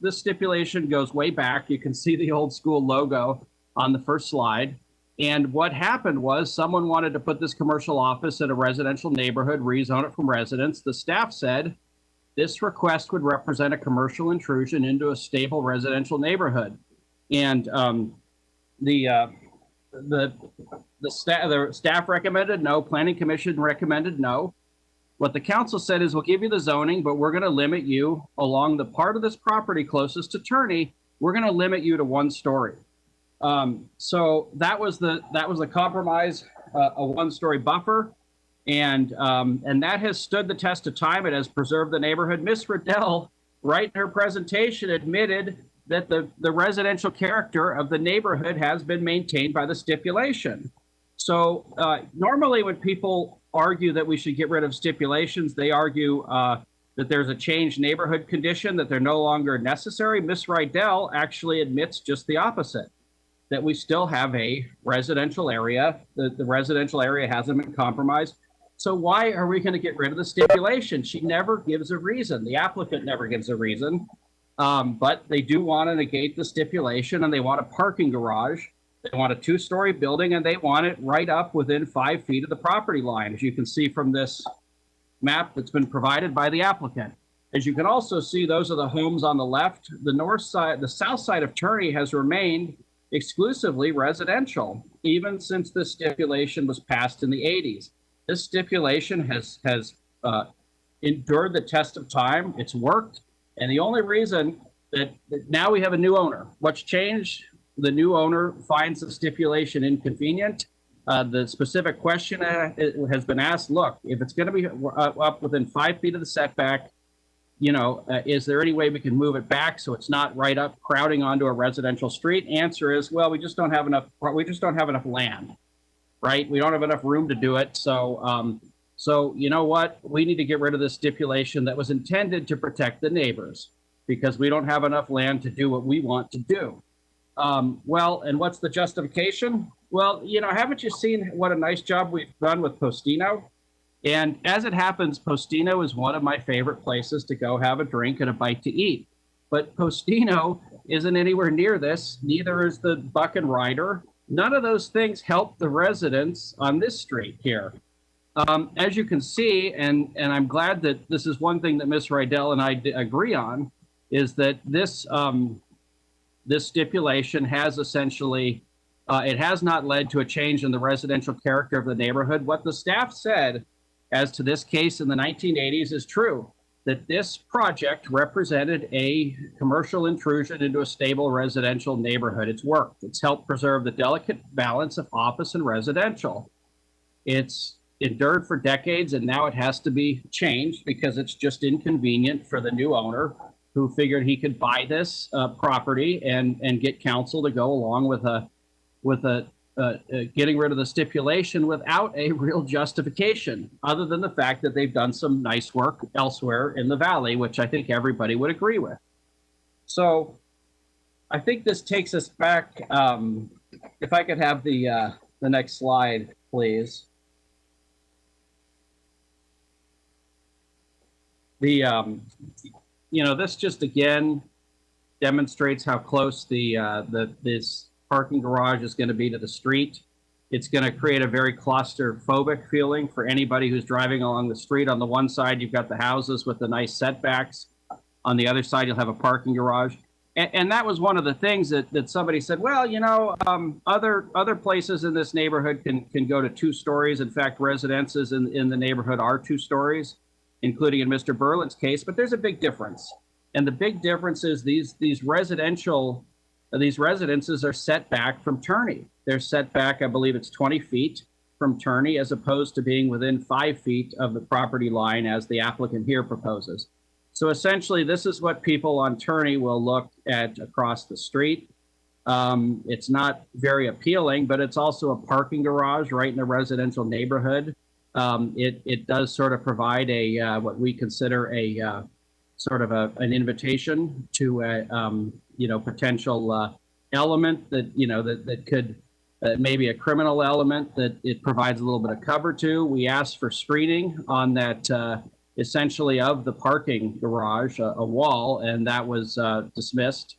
stipulation goes way back. You can see the old school logo on the first slide. And what happened was someone wanted to put this commercial office in a residential neighborhood, rezone it from residence. The staff said this request would represent a commercial intrusion into a stable residential neighborhood. And the staff recommended no, Planning Commission recommended no. What the council said is we'll give you the zoning, but we're going to limit you along the part of this property closest to Turney. We're going to limit you to 1 story. So that was the compromise, a 1-story buffer, and that has stood the test of time. It has preserved the neighborhood. Ms. Riddell, right in her presentation, admitted that the residential character of the neighborhood has been maintained by the stipulation. So normally when people argue that we should get rid of stipulations, they argue that there's a changed neighborhood condition, that they're no longer necessary. Ms. Riddell actually admits just the opposite, that we still have a residential area, the residential area hasn't been compromised. So why are we going to get rid of the stipulation? She never gives a reason. The applicant never gives a reason, but they do want to negate the stipulation, and they want a parking garage. They want a 2-story building, and they want it right up within 5 feet of the property line, as you can see from this map that's been provided by the applicant. As you can also see, those are the homes on the left. The south side of Turney has remained exclusively residential, even since this stipulation was passed in the 80s. This stipulation has endured the test of time. It's worked. And the only reason that now we have a new owner. What's changed? The new owner finds the stipulation inconvenient. The specific question has been asked, look, if it's going to be up within 5 feet of the setback, is there any way we can move it back so it's not right up crowding onto a residential street? Answer is, well, we just don't have enough land, right? We don't have enough room to do it. So you know what? We need to get rid of this stipulation that was intended to protect the neighbors, because we don't have enough land to do what we want to do. Well, and what's the justification? Well, haven't you seen what a nice job we've done with Postino? And as it happens, Postino is one of my favorite places to go have a drink and a bite to eat. But Postino isn't anywhere near this. Neither is the Buck and Ryder. None of those things help the residents on this street here. As you can see, and I'm glad that this is one thing that Ms. Riddell and I agree on, is that this stipulation has essentially, it has not led to a change in the residential character of the neighborhood. What the staff said as to this case in the 1980s is true, that this project represented a commercial intrusion into a stable residential neighborhood. It's worked. It's helped preserve the delicate balance of office and residential. It's endured for decades, and now it has to be changed because it's just inconvenient for the new owner, who figured he could buy this property and get council to go along with getting rid of the stipulation without a real justification, other than the fact that they've done some nice work elsewhere in the valley, which I think everybody would agree with. So I think this takes us back. If I could have the next slide, please. you know, this just again demonstrates how close this parking garage is going to be to the street. It's going to create a very claustrophobic feeling for anybody who's driving along the street. On the one side, you've got the houses with the nice setbacks. On the other side, you'll have a parking garage. And that was one of the things that somebody said, well, you know, other places in this neighborhood can go to 2 stories. In fact, residences in the neighborhood are 2 stories, including in Mr. Berlin's case. But there's a big difference. And the big difference is these residences are set back from Turney. They're set back, I believe it's 20 feet from Turney, as opposed to being within 5 feet of the property line as the applicant here proposes. So essentially, this is what people on Turney will look at across the street. It's not very appealing, but it's also a parking garage right in a residential neighborhood. It does sort of provide a what we consider a sort of an invitation to a you know, potential element that, you know, that could maybe a criminal element that it provides a little bit of cover to. We asked for screening on that essentially of the parking garage, a wall, and that was dismissed,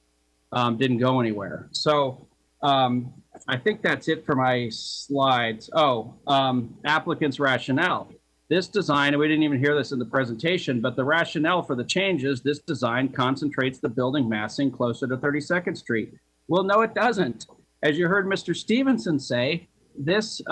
didn't go anywhere. So I think that's it for my slides. Oh, applicant's rationale. This design, and we didn't even hear this in the presentation, but the rationale for the changes, this design concentrates the building massing closer to 32nd Street. Well, no, it doesn't. As you heard Mr. Stevenson say, this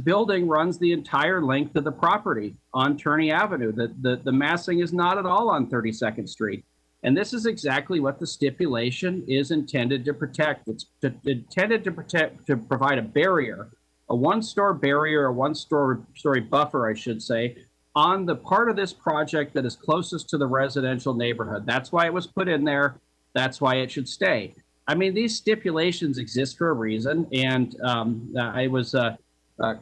building runs the entire length of the property on Turney Avenue. The massing is not at all on 32nd Street. And this is exactly what the stipulation is intended to protect. It's intended to provide a barrier, a one-story barrier, a one-story buffer, I should say, on the part of this project that is closest to the residential neighborhood. That's why it was put in there. That's why it should stay. I mean, these stipulations exist for a reason, and I was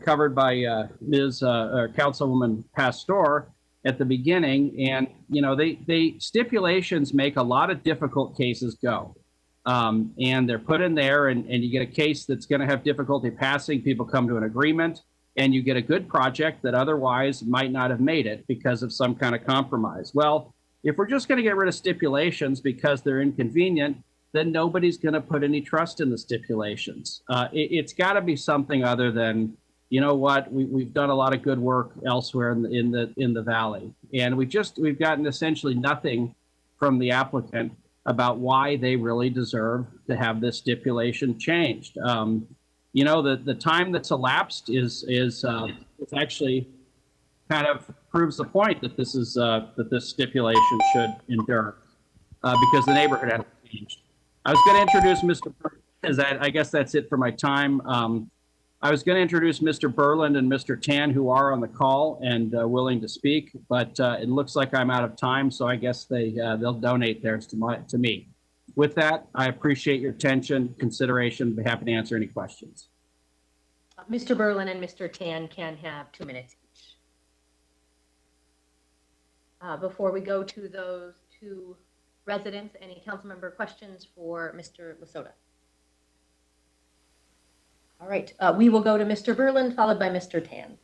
covered by Ms. Councilwoman Pastor at the beginning, and you know, they stipulations make a lot of difficult cases go, and they're put in there, and you get a case that's going to have difficulty passing. People come to an agreement, and you get a good project that otherwise might not have made it because of some kind of compromise. Well, if we're just going to get rid of stipulations because they're inconvenient, then nobody's going to put any trust in the stipulations. It's got to be something other than, you know what, we've done a lot of good work elsewhere in the valley, and we've gotten essentially nothing from the applicant about why they really deserve to have this stipulation changed. You know, the time that's elapsed is actually kind of proves the point that this is that this stipulation should endure because the neighborhood hasn't changed. I was going to introduce Mr. Berland. I guess that's it for my time. I was going to introduce Mr. Berland and Mr. Tan, who are on the call and willing to speak, but it looks like I'm out of time, so I guess they'll donate theirs to me. With that, I appreciate your attention, consideration. Be happy to answer any questions. Mr. Berland and Mr. Tan can have 2 minutes each. Before we go to those 2 residents, any council member questions for Mr. Lasota? All right, we will go to Mr. Berland, followed by Mr. Tan.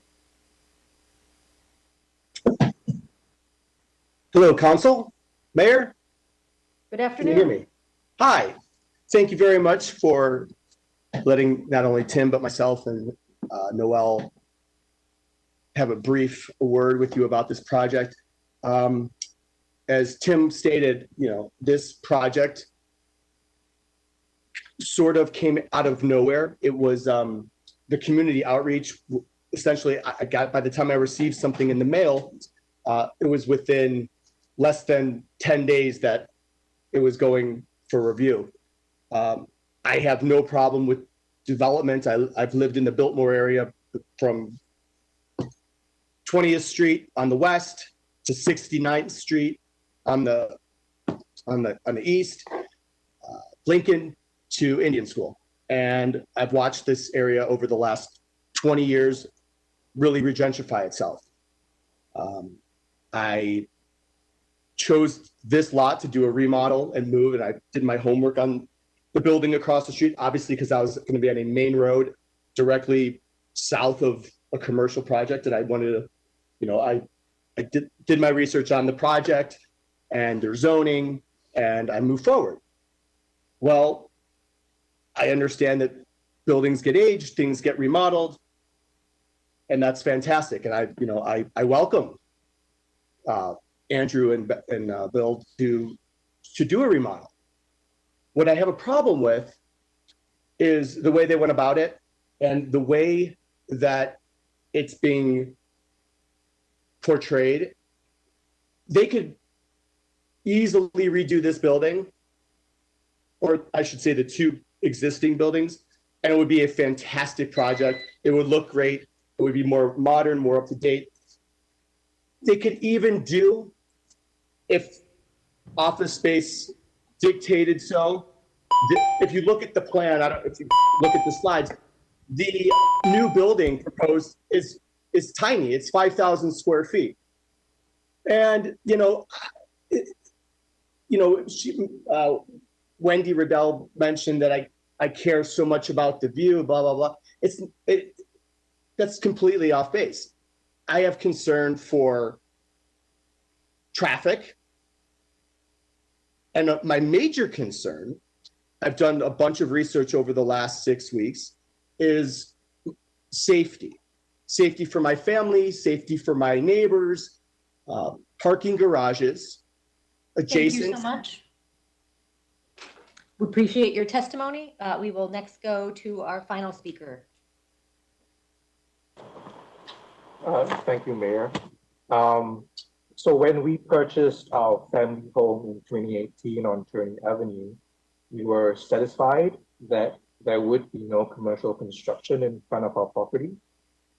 Hello, Council, Mayor. Good afternoon. Can you hear me? Hi. Thank you very much for letting not only Tim, but myself and Noel have a brief word with you about this project. As Tim stated, you know, this project sort of came out of nowhere. It was the community outreach. Essentially, I got, by the time I received something in the mail, it was within less than 10 days that it was going for review. I have no problem with development. I've lived in the Biltmore area from 20th Street on the west to 69th Street on the east, Lincoln to Indian School. And I've watched this area over the last 20 years really regentrify itself. I chose this lot to do a remodel and move, and I did my homework on the building across the street, obviously because I was going to be on a main road directly south of a commercial project, and I wanted to, you know, I did my research on the project. and their zoning, and I move forward. Well, I understand that buildings get aged, things get remodeled, and that's fantastic. And I welcome Andrew and Bill to do a remodel. What I have a problem with is the way they went about it and the way that it's being portrayed. They could easily redo this building, or I should say the two existing buildings, and it would be a fantastic project. It would look great. It would be more modern, more up to date. They could even do, if office space dictated so, if you look at the plan, if you look at the slides, the new building proposed is tiny. It's 5,000 square feet. And, Wendy Riddell mentioned that I care so much about the view, blah, blah, blah. That's completely off base. I have concern for traffic. And my major concern, I've done a bunch of research over the last 6 weeks, is safety. Safety for my family, safety for my neighbors, parking garages adjacent. Thank you so much. We appreciate your testimony. We will next go to our final speaker. Thank you, Mayor. So when we purchased our family home in 2018 on Turney Avenue, we were satisfied that there would be no commercial construction in front of our property.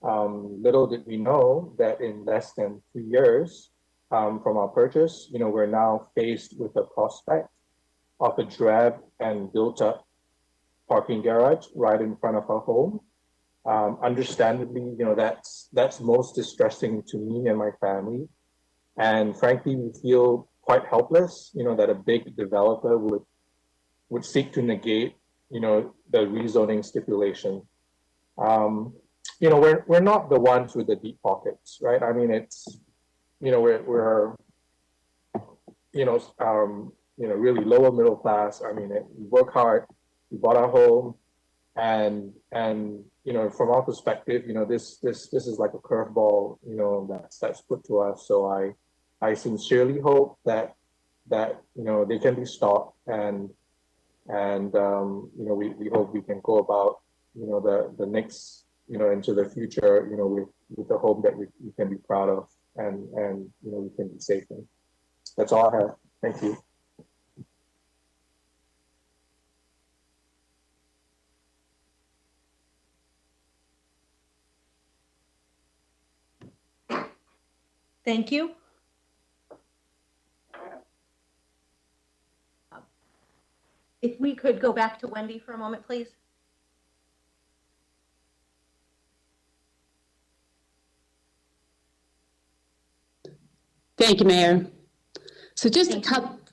Little did we know that in less than 3 years from our purchase, we're now faced with a prospect of a drab and built-up parking garage right in front of our home. Understandably, that's most distressing to me and my family. And frankly, we feel quite helpless, that a big developer would seek to negate, the rezoning stipulation. We're not the ones with the deep pockets, right? I mean, it's, we're really lower middle class. I mean, we work hard, we bought our home, and from our perspective, this is like a curveball, that's put to us. So I sincerely hope that they can be stopped, and we hope we can go about the next into the future with a home that we can be proud of, and we can be safe in. That's all I have. Thank you. Thank you. If we could go back to Wendy for a moment, please. Thank you, Mayor. So just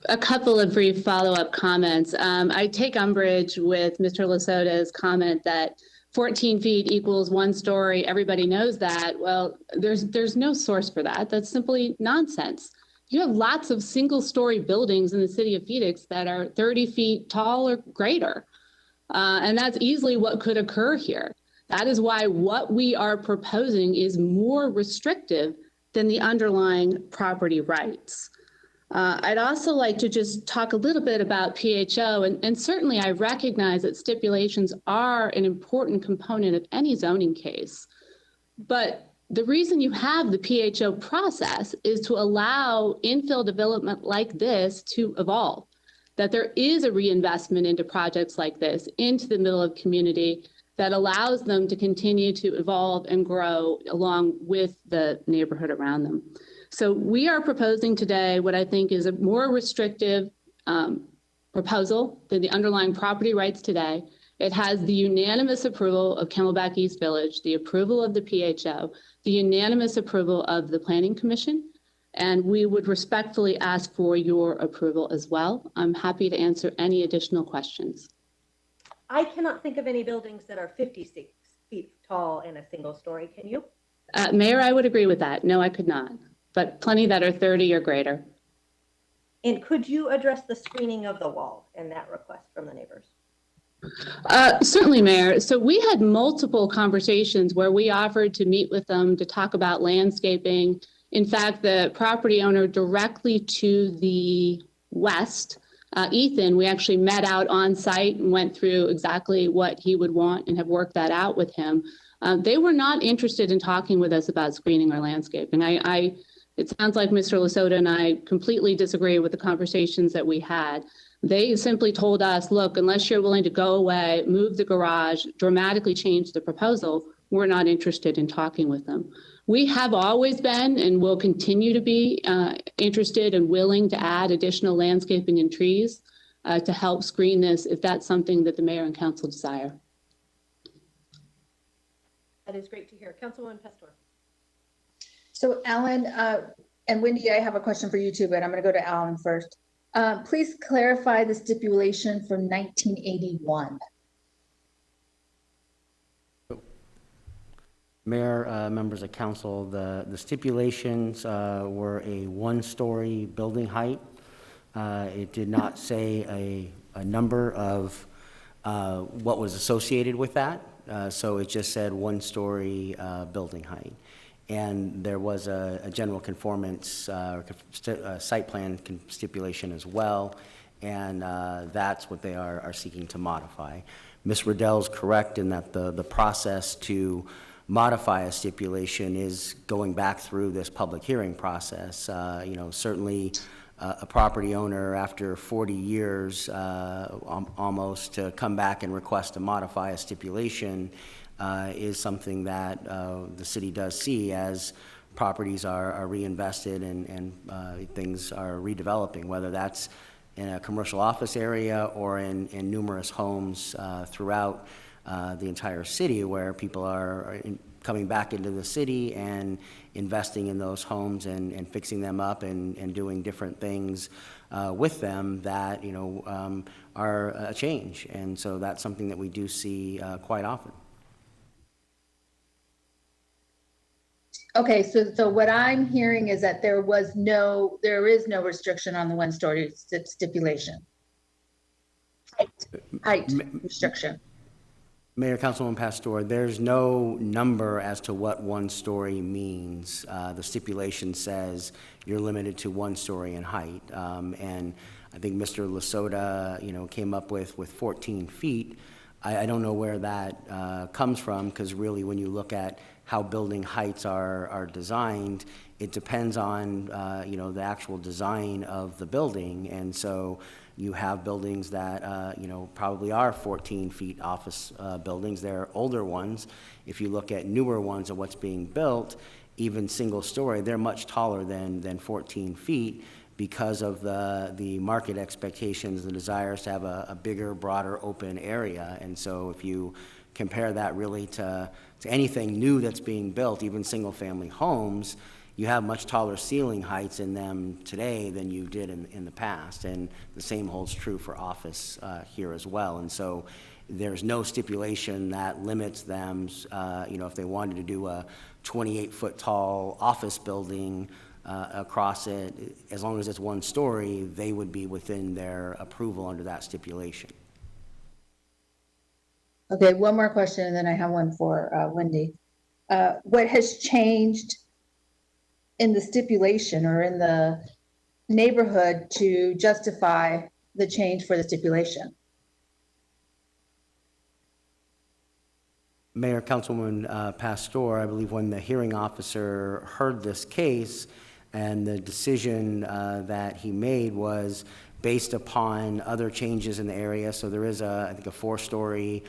a couple of brief follow-up comments. I take umbrage with Mr. Lasota's comment that 14 feet equals 1 story. Everybody knows that. Well, there's no source for that. That's simply nonsense. You have lots of single-story buildings in the city of Phoenix that are 30 feet tall or greater. And that's easily what could occur here. That is why what we are proposing is more restrictive than the underlying property rights. I'd also like to just talk a little bit about PHO, and certainly I recognize that stipulations are an important component of any zoning case. But the reason you have the PHO process is to allow infill development like this to evolve, that there is a reinvestment into projects like this, into the middle of community, that allows them to continue to evolve and grow along with the neighborhood around them. So we are proposing today what I think is a more restrictive proposal than the underlying property rights today. It has the unanimous approval of Camelback East Village, the approval of the PHO, the unanimous approval of the Planning Commission, and we would respectfully ask for your approval as well. I'm happy to answer any additional questions. I cannot think of any buildings that are 56 feet tall and a single story. Can you? Mayor, I would agree with that. No, I could not. But plenty that are 30 or greater. And could you address the screening of the wall and that request from the neighbors? Certainly, Mayor. So we had multiple conversations where we offered to meet with them to talk about landscaping. In fact, the property owner directly to the west, Ethan, we actually met out on site and went through exactly what he would want and have worked that out with him. They were not interested in talking with us about screening or landscaping. It sounds like Mr. Lasota and I completely disagree with the conversations that we had. They simply told us, look, unless you're willing to go away, move the garage, dramatically change the proposal, we're not interested in talking with them. We have always been and will continue to be interested and willing to add additional landscaping and trees to help screen this if that's something that the mayor and council desire. That is great to hear. Councilwoman Pastor. So Alan and Wendy, I have a question for you too, but I'm going to go to Alan first. Please clarify the stipulation from 1981. Mayor, members of council, the stipulations were a one-story building height. It did not say a number of what was associated with that. So it just said one-story building height. And there was a general conformance site plan stipulation as well, and that's what they are seeking to modify. Ms. Riddell's correct in that the process to modify a stipulation is going back through this public hearing process. You know, certainly a property owner after 40 years almost to come back and request to modify a stipulation is something that the city does see as properties are reinvested and things are redeveloping, whether that's in a commercial office area or in numerous homes throughout the entire city where people are coming back into the city and investing in those homes and fixing them up and doing different things with them that, you know, are a change. And so that's something that we do see quite often. Okay, so what I'm hearing is that there is no restriction on the one-story stipulation. Height restriction. Mayor, Councilwoman Pastor, there's no number as to what one story means. The stipulation says you're limited to one story in height. And I think Mr. Lasota, you know, came up with 14 feet. I don't know where that comes from, because really when you look at how building heights are designed, it depends on, you know, the actual design of the building. And so you have buildings that, you know, probably are 14 feet office buildings. They're older ones. If you look at newer ones of what's being built, even single story, they're much taller than 14 feet because of the market expectations, the desires to have a bigger, broader, open area. And so if you compare that really to anything new that's being built, even single-family homes, you have much taller ceiling heights in them today than you did in the past. And the same holds true for office here as well. And so there's no stipulation that limits them, you know, if they wanted to do a 28-foot tall office building across it, as long as it's one story, they would be within their approval under that stipulation. Okay, one more question, and then I have one for Wendy. What has changed in the stipulation or in the neighborhood to justify the change for the stipulation? Mayor, Councilwoman Pastor, I believe when the hearing officer heard this case and the decision that he made was based upon other changes in the area. So there is I think a 4-story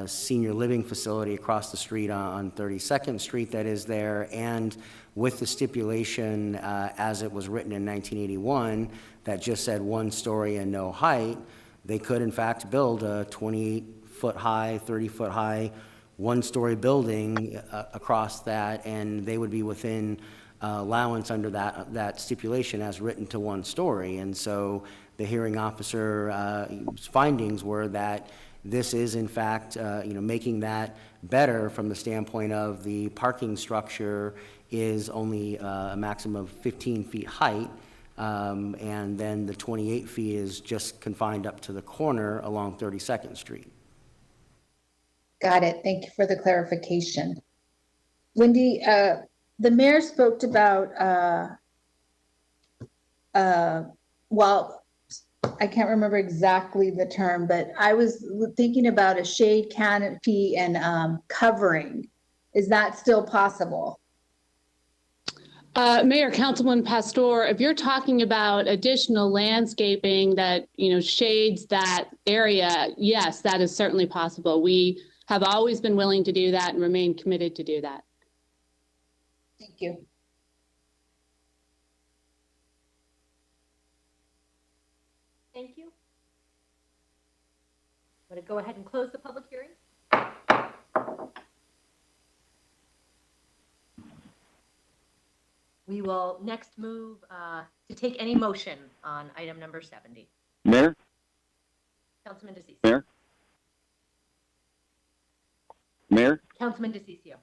senior living facility across the street on 32nd Street that is there, and with the stipulation as it was written in 1981 that just said one story and no height, they could in fact build a 28-foot high, 30-foot high, one-story building across that, and they would be within allowance under that stipulation as written to one story. And so the hearing officer's findings were that this is in fact, you know, making that better from the standpoint of the parking structure is only a maximum of 15 feet height. And then the 28 feet is just confined up to the corner along 32nd Street. Got it. Thank you for the clarification. Wendy, the mayor spoke about, well, I can't remember exactly the term, but I was thinking about a shade canopy and covering. Is that still possible? Mayor, Councilman Pastor, if you're talking about additional landscaping that, shades that area, yes, that is certainly possible. We have always been willing to do that and remain committed to do that. Thank you. Thank you. Want to go ahead and close the public hearing? We will next move to take any motion on item number 70. Mayor? Councilman DeCiccio. Mayor? Mayor? Councilman DeCiccio.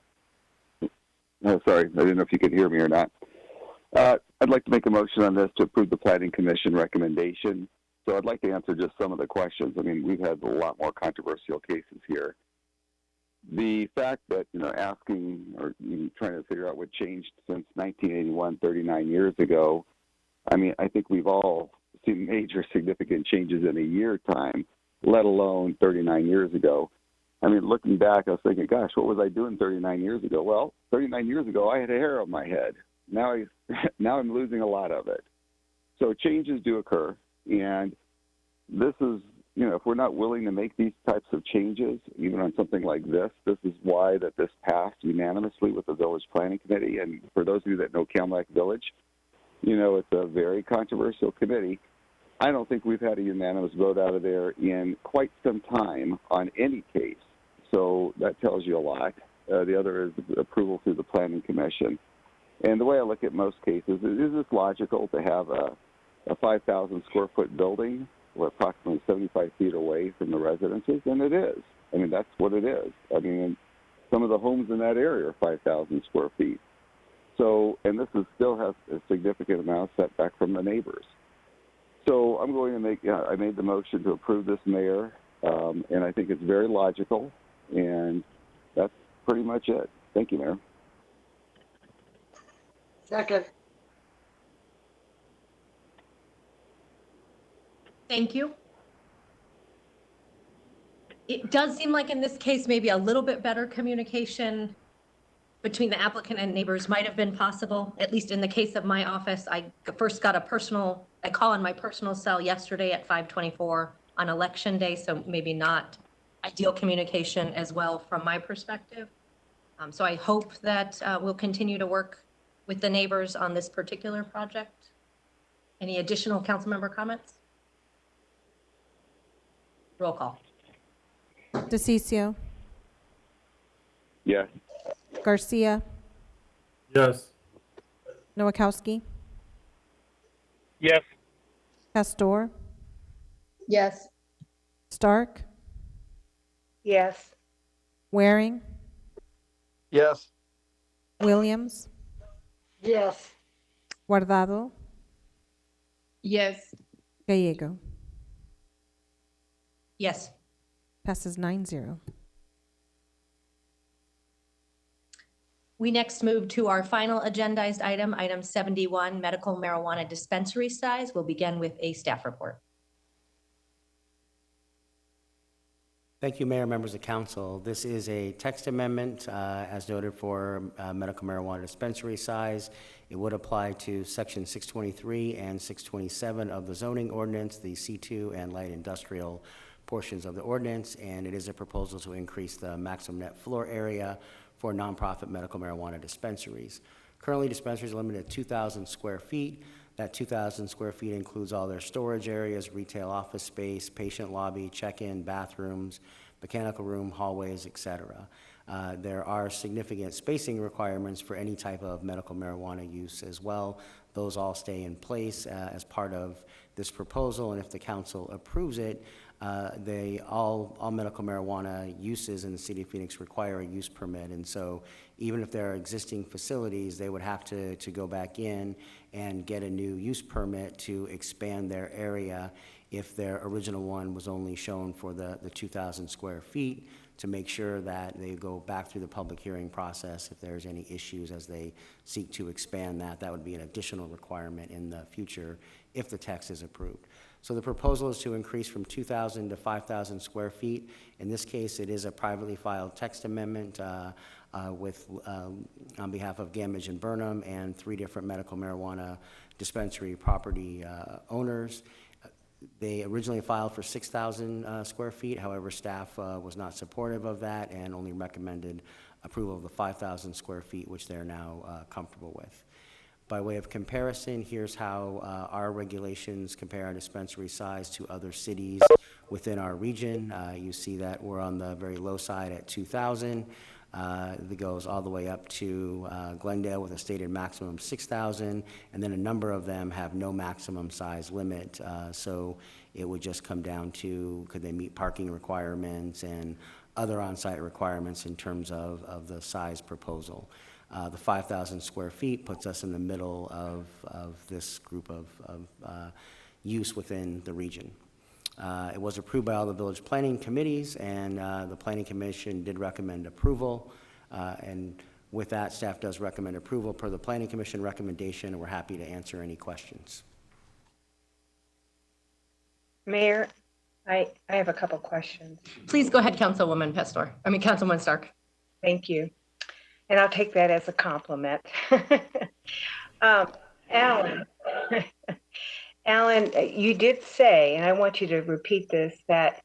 Oh, sorry, I didn't know if you could hear me or not. I'd like to make a motion on this to approve the Planning Commission recommendation. So I'd like to answer just some of the questions. I mean, we've had a lot more controversial cases here. The fact that, asking or even trying to figure out what changed since 1981, 39 years ago, I mean, I think we've all seen major significant changes in a year time, let alone 39 years ago. I mean, looking back, I was thinking, gosh, what was I doing 39 years ago? Well, 39 years ago, I had a hair on my head. Now I'm losing a lot of it. So changes do occur. And this is, if we're not willing to make these types of changes, even on something like this is why that this passed unanimously with the Village Planning Committee. And for those of you that know Calmac Village, it's a very controversial committee. I don't think we've had a unanimous vote out of there in quite some time on any case. So that tells you a lot. The other is approval through the Planning Commission. And the way I look at most cases, is this logical to have a 5,000 square foot building or approximately 75 feet away from the residences? And it is. I mean, that's what it is. I mean, some of the homes in that area are 5,000 square feet. So, and this still has a significant amount of setback from the neighbors. So I'm going to I made the motion to approve this, Mayor, and I think it's very logical, and that's pretty much it. Thank you, Mayor. Second. Thank you. It does seem like in this case, maybe a little bit better communication between the applicant and neighbors might have been possible. At least in the case of my office, I first got a call on my personal cell yesterday at 5:24 on election day, so maybe not ideal communication as well from my perspective. So I hope that we'll continue to work with the neighbors on this particular project. Any additional council member comments? Roll call. DeCiccio. Yes. Garcia. Yes. Nowakowski. Yes. Pastor. Yes. Stark. Yes. Waring. Yes. Williams. Yes. Guardado. Yes. Gallego. Yes. Passes 9-0. We next move to our final agendized item, item 71, medical marijuana dispensary size. We'll begin with a staff report. Thank you, Mayor, members of council. This is a text amendment, as noted, for medical marijuana dispensary size. It would apply to section 623 and 627 of the zoning ordinance, the C2 and light industrial portions of the ordinance, and it is a proposal to increase the maximum net floor area for nonprofit medical marijuana dispensaries. Currently, dispensaries are limited to 2,000 square feet. That 2,000 square feet includes all their storage areas, retail office space, patient lobby, check-in, bathrooms, mechanical room, hallways, etc. There are significant spacing requirements for any type of medical marijuana use as well. Those all stay in place as part of this proposal, and if the council approves it, all medical marijuana uses in the city of Phoenix require a use permit, and so even if there are existing facilities, they would have to go back in and get a new use permit to expand their area if their original one was only shown for the 2,000 square feet, to make sure that they go back through the public hearing process if there's any issues as they seek to expand that. That would be an additional requirement in the future if the text is approved. So the proposal is to increase from 2,000 to 5,000 square feet. In this case, it is a privately filed text amendment on behalf of Gamage and Burnham and 3 different medical marijuana dispensary property owners. They originally filed for 6,000 square feet. However, staff was not supportive of that and only recommended approval of the 5,000 square feet, which they're now comfortable with. By way of comparison, here's how our regulations compare our dispensary size to other cities within our region. You see that we're on the very low side at 2,000. It goes all the way up to Glendale with a stated maximum of 6,000, and then a number of them have no maximum size limit. So it would just come down to could they meet parking requirements and other on-site requirements in terms of the size proposal. The 5,000 square feet puts us in the middle of this group of use within the region. It was approved by all the village planning committees, and the planning commission did recommend approval. And with that, staff does recommend approval per the planning commission recommendation, and we're happy to answer any questions. Mayor, I have a couple questions. Please go ahead, Councilwoman Stark. Thank you. And I'll take that as a compliment. Alan, you did say, and I want you to repeat this, that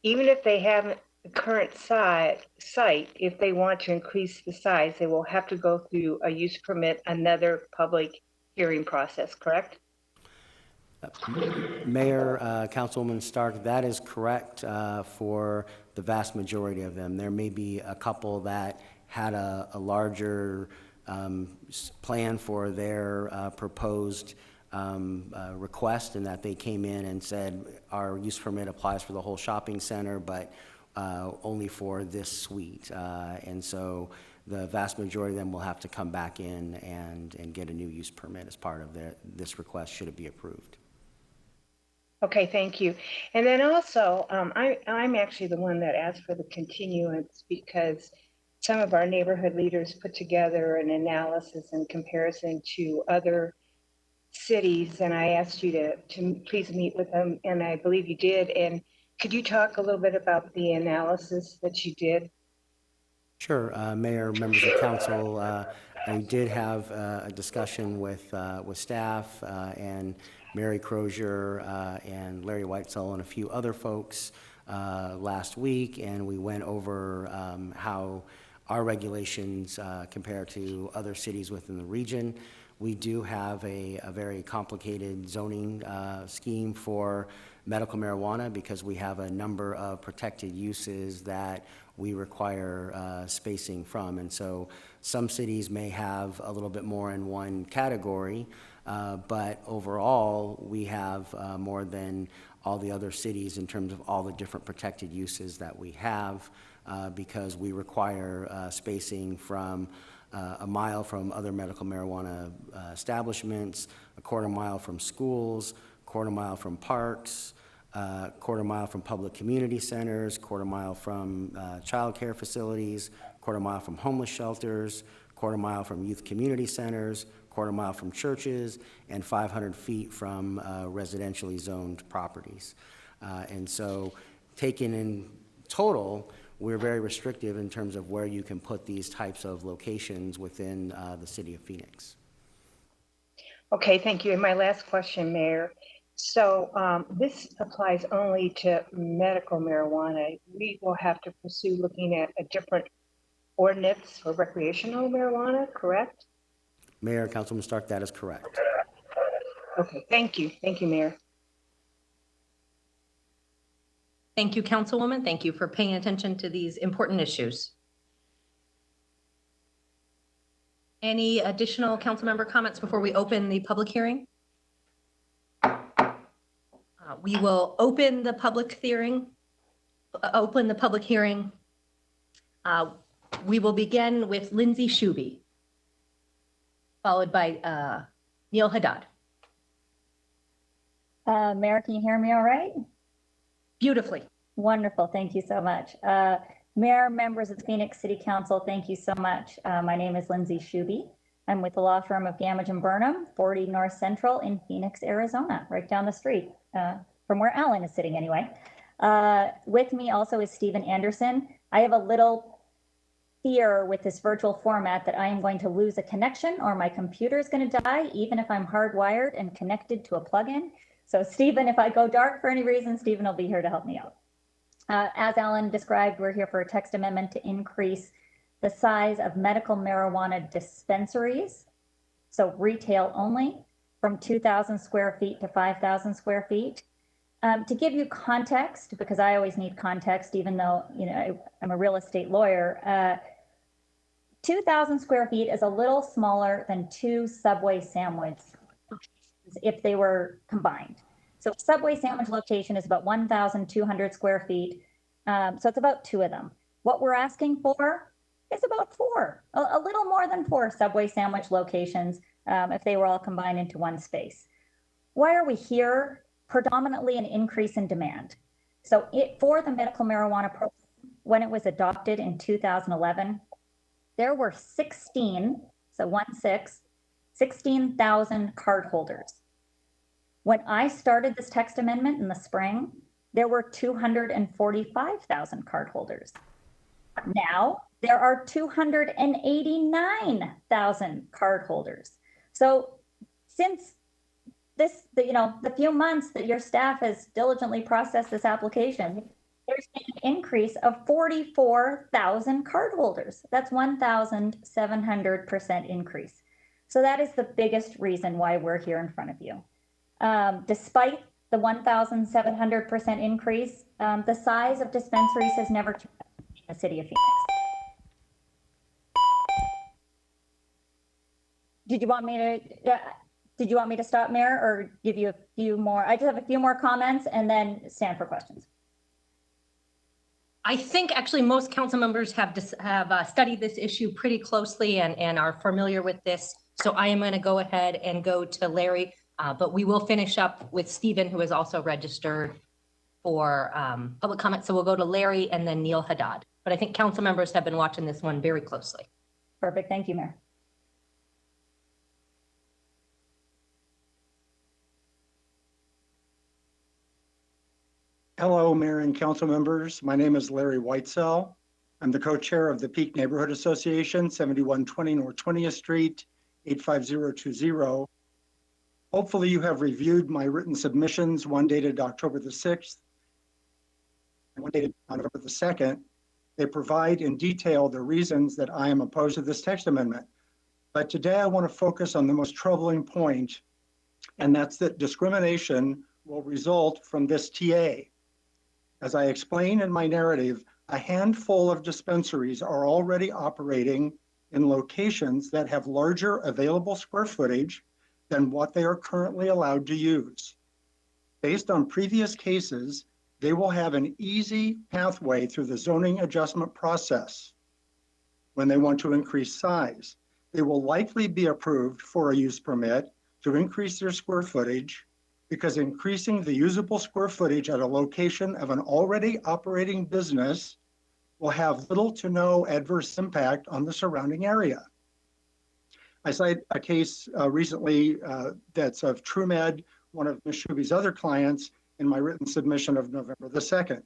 even if they have the current site, if they want to increase the size, they will have to go through a use permit, another public hearing process, correct? Mayor, Councilwoman Stark, that is correct for the vast majority of them. There may be a couple that had a larger plan for their proposed request, and that they came in and said our use permit applies for the whole shopping center, but only for this suite. And so the vast majority of them will have to come back in and get a new use permit as part of this request, should it be approved. Okay, thank you. And then also, I'm actually the one that asked for the continuance because some of our neighborhood leaders put together an analysis in comparison to other cities, and I asked you to please meet with them, and I believe you did. And could you talk a little bit about the analysis that you did? Sure, Mayor, members of council, I did have a discussion with staff and Mary Crozier and Larry Whitesell and a few other folks last week, and we went over how our regulations compare to other cities within the region. We do have a very complicated zoning scheme for medical marijuana because we have a number of protected uses that we require spacing from. And so some cities may have a little bit more in one category, but overall we have more than all the other cities in terms of all the different protected uses that we have because we require spacing from a mile from other medical marijuana establishments, a quarter mile from schools, quarter mile from parks, quarter mile from public community centers, quarter mile from child care facilities, quarter mile from homeless shelters, quarter mile from youth community centers, quarter mile from churches, and 500 feet from residentially zoned properties. And so taken in total, we're very restrictive in terms of where you can put these types of locations within the city of Phoenix. Okay, thank you. And my last question, Mayor. So this applies only to medical marijuana. We will have to pursue looking at a different ordinance for recreational marijuana, correct? Mayor, Councilman Stark, that is correct. Okay, thank you. Thank you, Mayor. Thank you, Councilwoman. Thank you for paying attention to these important issues. Any additional council member comments before we open the public hearing? We will open the public hearing. We will begin with Lindsay Shuby, followed by Neil Haddad. Mayor, can you hear me all right? Beautifully. Wonderful. Thank you so much. Mayor, members of the Phoenix City Council, thank you so much. My name is Lindsay Shuby. I'm with the law firm of Gamage and Burnham, 40 North Central in Phoenix, Arizona, right down the street from where Alan is sitting anyway. With me also is Stephen Anderson. I have a little fear with this virtual format that I am going to lose a connection or my computer is going to die, even if I'm hardwired and connected to a plugin. So Stephen, if I go dark for any reason, Stephen will be here to help me out. As Alan described, we're here for a text amendment to increase the size of medical marijuana dispensaries, so retail only, from 2,000 square feet to 5,000 square feet. To give you context, because I always need context, even though I'm a real estate lawyer, 2,000 square feet is a little smaller than 2 Subway sandwich if they were combined. So Subway sandwich location is about 1,200 square feet. So it's about 2 of them. What we're asking for is about 4, a little more than 4 Subway sandwich locations if they were all combined into one space. Why are we here? Predominantly an increase in demand. So for the medical marijuana program, when it was adopted in 2011, there were 16,000 cardholders. When I started this text amendment in the spring, there were 245,000 cardholders. Now there are 289,000 cardholders. So since the few months that your staff has diligently processed this application, there's been an increase of 44,000 cardholders. That's 1,700% increase. So that is the biggest reason why we're here in front of you. Despite the 1,700% increase, the size of dispensaries has never changed in the city of Phoenix. Did you want me to stop, Mayor, or give you a few more? I just have a few more comments and then stand for questions. I think actually most council members have studied this issue pretty closely and are familiar with this. So I am going to go ahead and go to Larry, but we will finish up with Stephen, who is also registered for public comment. So we'll go to Larry and then Neil Haddad. But I think council members have been watching this one very closely. Perfect. Thank you, Mayor. Hello, Mayor and council members. My name is Larry Whitesell. I'm the co-chair of the Peak Neighborhood Association, 7120 North 20th Street, 85020. Hopefully you have reviewed my written submissions, one dated October the 6th and one dated November the 2nd. They provide in detail the reasons that I am opposed to this text amendment. But today I want to focus on the most troubling point, and that's that discrimination will result from this TA. As I explain in my narrative, a handful of dispensaries are already operating in locations that have larger available square footage than what they are currently allowed to use. Based on previous cases, they will have an easy pathway through the zoning adjustment process. When they want to increase size, they will likely be approved for a use permit to increase their square footage, because increasing the usable square footage at a location of an already operating business will have little to no adverse impact on the surrounding area. I cite a case recently that's of TrueMed, one of Ms. Shuby's other clients, in my written submission of November the 2nd.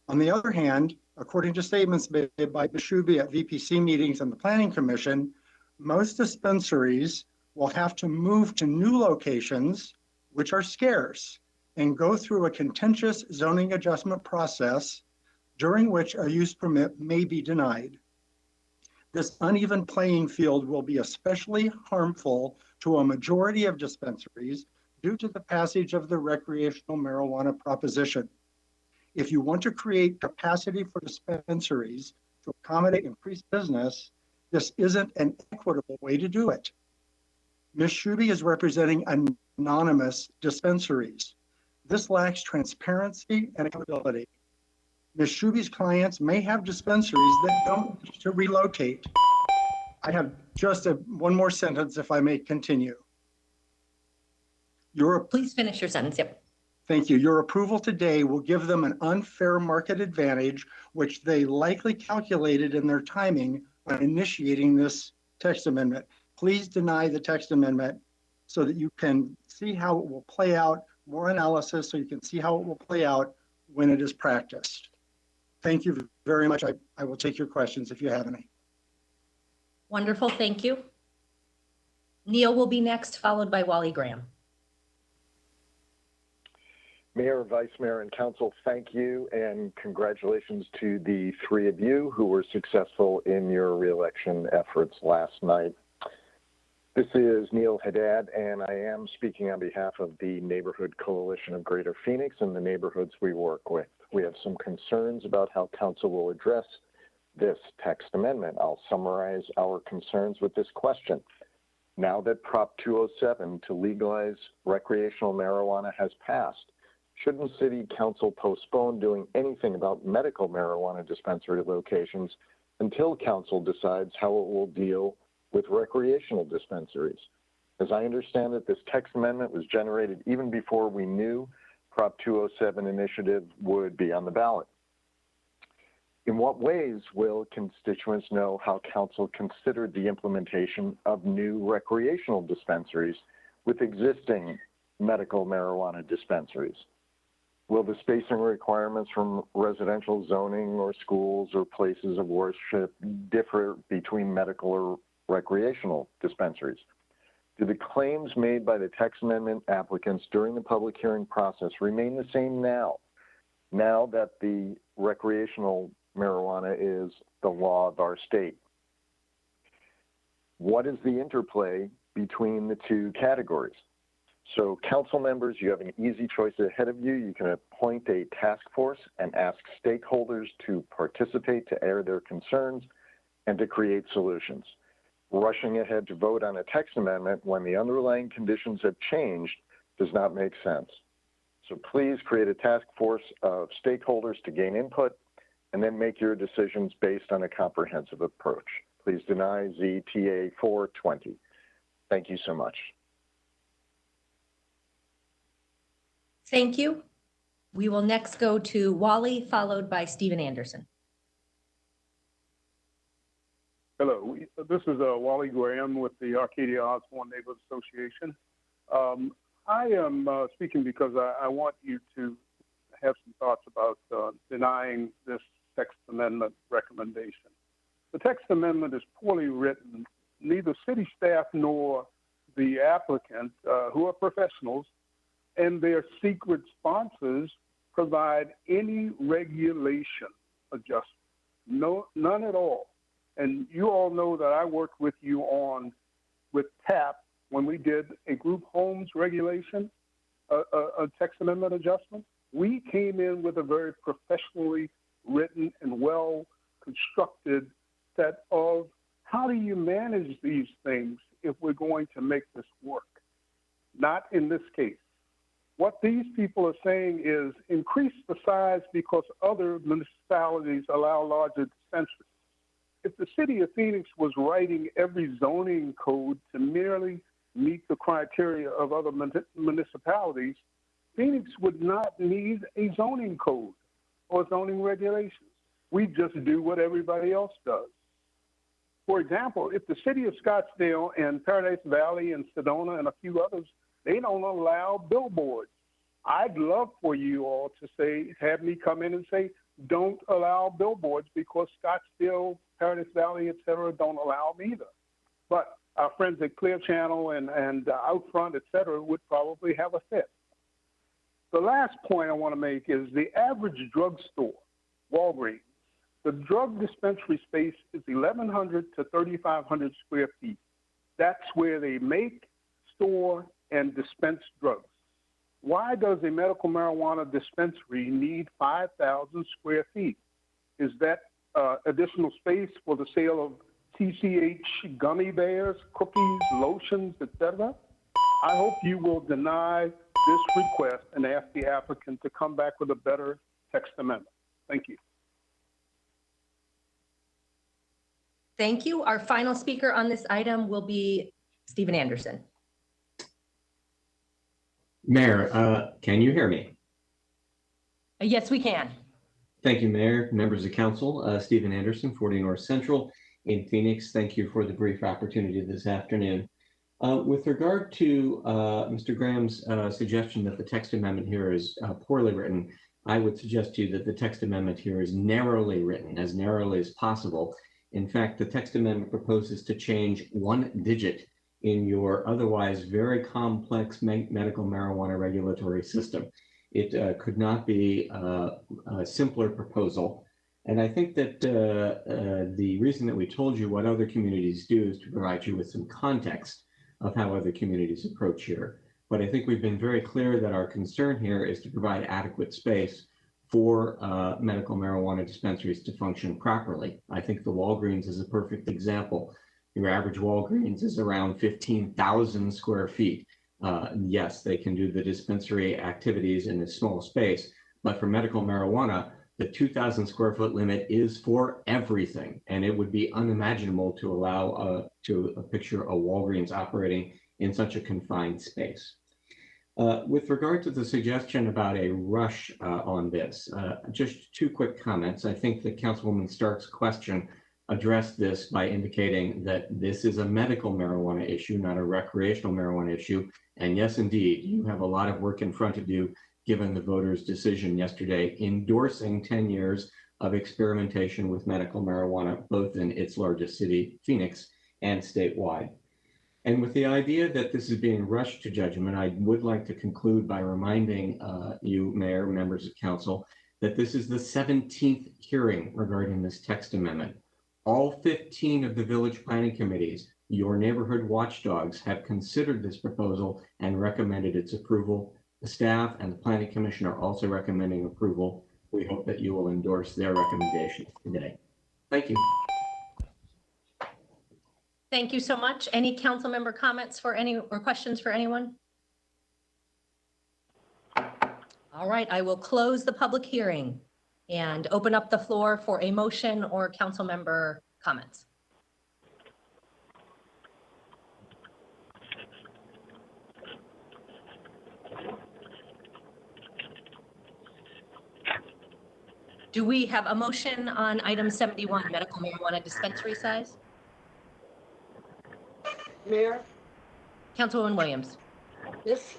On the other hand, according to statements made by Ms. Shuby at VPC meetings and the Planning Commission, most dispensaries will have to move to new locations, which are scarce, and go through a contentious zoning adjustment process during which a use permit may be denied. This uneven playing field will be especially harmful to a majority of dispensaries due to the passage of the recreational marijuana proposition. If you want to create capacity for dispensaries to accommodate increased business, this isn't an equitable way to do it. Ms. Shuby is representing anonymous dispensaries. This lacks transparency and accountability. Ms. Shuby's clients may have dispensaries that don't wish to relocate. I have just one more sentence, if I may continue. Please finish your sentence. Yep. Thank you. Your approval today will give them an unfair market advantage, which they likely calculated in their timing when initiating this text amendment. Please deny the text amendment so that you can see how it will play out, more analysis, so you can see how it will play out when it is practiced. Thank you very much. I will take your questions if you have any. Wonderful. Thank you. Neil will be next, followed by Wally Graham. Mayor, Vice Mayor, and Council, thank you, and congratulations to the three of you who were successful in your reelection efforts last night. This is Neil Haddad, and I am speaking on behalf of the Neighborhood Coalition of Greater Phoenix and the neighborhoods we work with. We have some concerns about how Council will address this text amendment. I'll summarize our concerns with this question. Now that Prop 207 to legalize recreational marijuana has passed, shouldn't City Council postpone doing anything about medical marijuana dispensary locations until Council decides how it will deal with recreational dispensaries? As I understand it, this text amendment was generated even before we knew Prop 207 initiative would be on the ballot. In what ways will constituents know how Council considered the implementation of new recreational dispensaries with existing medical marijuana dispensaries? Will the spacing requirements from residential zoning or schools or places of worship differ between medical or recreational dispensaries? Do the claims made by the text amendment applicants during the public hearing process remain the same now that the recreational marijuana is the law of our state? What is the interplay between the two categories? So council members, you have an easy choice ahead of you. You can appoint a task force and ask stakeholders to participate, to air their concerns, and to create solutions. Rushing ahead to vote on a text amendment when the underlying conditions have changed does not make sense. So please create a task force of stakeholders to gain input and then make your decisions based on a comprehensive approach. Please deny ZTA 420. Thank you so much. Thank you. We will next go to Wally, followed by Stephen Anderson. Hello, this is Wally Graham with the Arcadia Osborne Neighborhood Association. I am speaking because I want you to have some thoughts about denying this text amendment recommendation. The text amendment is poorly written. Neither city staff nor the applicant, who are professionals, and their secret sponsors provide any regulation adjustment. No, none at all. And you all know that I worked with you with TAP when we did a group homes regulation, a text amendment adjustment. We came in with a very professionally written and well-constructed set of how do you manage these things if we're going to make this work? Not in this case. What these people are saying is increase the size because other municipalities allow larger dispensaries. If the city of Phoenix was writing every zoning code to merely meet the criteria of other municipalities, Phoenix would not need a zoning code or zoning regulations. We just do what everybody else does. For example, if the city of Scottsdale and Paradise Valley and Sedona and a few others, they don't allow billboards. I'd love for you all to say, have me come in and say, don't allow billboards because Scottsdale, Paradise Valley, et cetera, don't allow them either. But our friends at Clear Channel and Outfront, et cetera, would probably have a fit. The last point I want to make is the average drugstore, Walgreens, the drug dispensary space is 1,100 to 3,500 square feet. That's where they make, store, and dispense drugs. Why does a medical marijuana dispensary need 5,000 square feet? Is that additional space for the sale of TCH gummy bears, cookies, lotions, etc.? I hope you will deny this request and ask the applicant to come back with a better text amendment. Thank you. Thank you. Our final speaker on this item will be Stephen Anderson. Mayor, can you hear me? Yes, we can. Thank you, Mayor, members of council. Stephen Anderson, 40 North Central in Phoenix. Thank you for the brief opportunity this afternoon. With regard to Mr. Graham's suggestion that the text amendment here is poorly written, I would suggest to you that the text amendment here is narrowly written, as narrowly as possible. In fact, the text amendment proposes to change one digit in your otherwise very complex medical marijuana regulatory system. It could not be a simpler proposal. And I think that the reason that we told you what other communities do is to provide you with some context of how other communities approach here. But I think we've been very clear that our concern here is to provide adequate space for medical marijuana dispensaries to function properly. I think the Walgreens is a perfect example. Your average Walgreens is around 15,000 square feet. Yes, they can do the dispensary activities in a small space, but for medical marijuana, the 2,000 square foot limit is for everything. And it would be unimaginable to allow to picture a Walgreens operating in such a confined space. With regard to the suggestion about a rush on this, just two quick comments. I think that Councilwoman Stark's question addressed this by indicating that this is a medical marijuana issue, not a recreational marijuana issue. And yes, indeed, you have a lot of work in front of you, given the voters' decision yesterday endorsing 10 years of experimentation with medical marijuana, both in its largest city, Phoenix, and statewide. And with the idea that this is being rushed to judgment, I would like to conclude by reminding you, Mayor, members of council, that this is the 17th hearing regarding this text amendment. All 15 of the village planning committees, your neighborhood watchdogs, have considered this proposal and recommended its approval. The staff and the planning commission are also recommending approval. We hope that you will endorse their recommendations today. Thank you. Thank you so much. Any council member comments for any or questions for anyone? All right, I will close the public hearing and open up the floor for a motion or council member comments. Do we have a motion on item 71, medical marijuana dispensary size? Mayor, Councilwoman Williams. this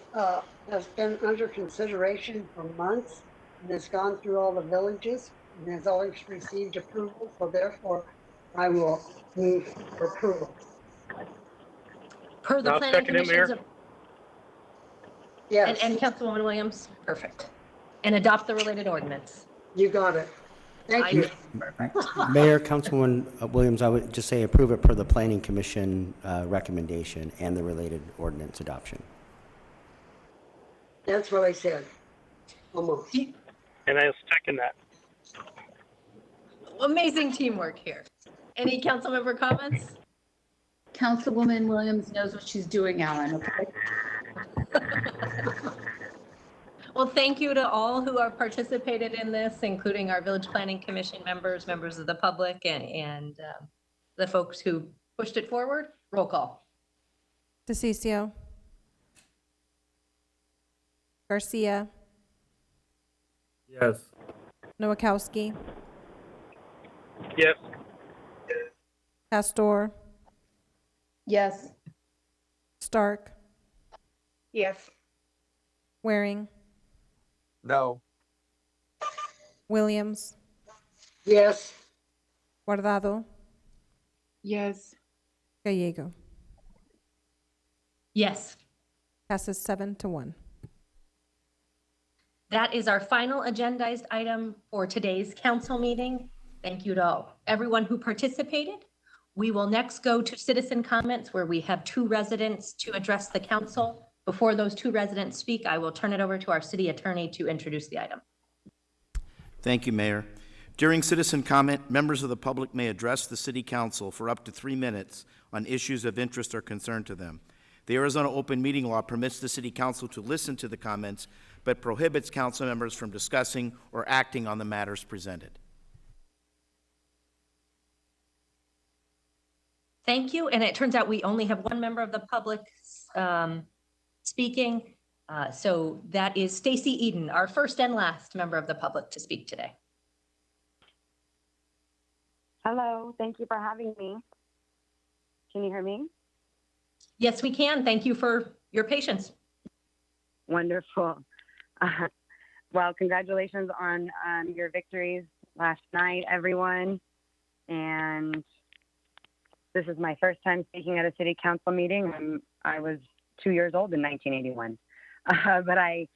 has been under consideration for months and has gone through all the villages and has always received approval. So therefore, I will move for approval. Per the planning commission's. Yes. And Councilwoman Williams, perfect. And adopt the related ordinance. You got it. Thank you. Mayor, Councilwoman Williams, I would just say approve it per the Planning Commission recommendation and the related ordinance adoption. That's what I said. Almost. And I'll second that. Amazing teamwork here. Any council member comments? Councilwoman Williams knows what she's doing, Alan, okay? Well, thank you to all who are participated in this, including our Village Planning Commission members, members of the public, and the folks who pushed it forward. Roll call. DeCiccio. Garcia. Yes. Nowakowski. Yes. Pastor. Yes. Stark. Yes. Waring. No. Williams. Yes. Guardado. Yes. Gallego. Yes. Passes 7-1. That is our final agendized item for today's council meeting. Thank you to everyone who participated. We will next go to citizen comments where we have 2 residents to address the council. Before those 2 residents speak, I will turn it over to our city attorney to introduce the item. Thank you, Mayor. During citizen comment, members of the public may address the City Council for up to 3 minutes on issues of interest or concern to them. The Arizona Open Meeting Law permits the City Council to listen to the comments, but prohibits council members from discussing or acting on the matters presented. Thank you. And it turns out we only have 1 member of the public speaking. So that is Stacy Eden, our first and last member of the public to speak today. Hello, thank you for having me. Can you hear me? Yes, we can. Thank you for your patience. Wonderful. Well, congratulations on your victories last night, everyone. And this is my first time speaking at a city council meeting. I was 2 years old in 1981. But I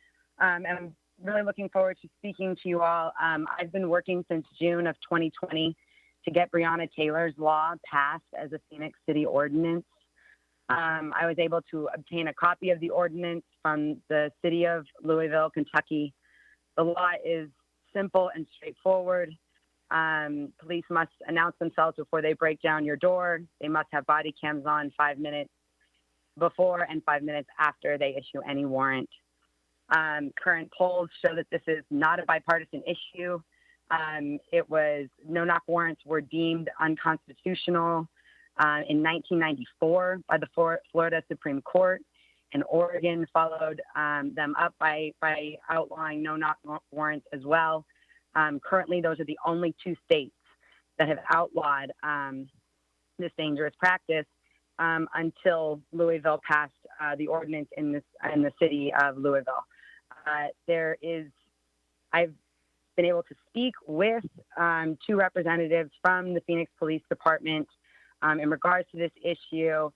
am really looking forward to speaking to you all. I've been working since June of 2020 to get Breonna Taylor's law passed as a Phoenix City ordinance. I was able to obtain a copy of the ordinance from the city of Louisville, Kentucky. The law is simple and straightforward. Police must announce themselves before they break down your door. They must have body cams on 5 minutes before and 5 minutes after they issue any warrant. Current polls show that this is not a bipartisan issue. No-knock warrants were deemed unconstitutional in 1994 by the Florida Supreme Court, and Oregon followed them up by outlawing no-knock warrants as well. Currently, those are the only two states that have outlawed this dangerous practice until Louisville passed the ordinance in the city of Louisville. I've been able to speak with two representatives from the Phoenix Police Department in regards to this issue.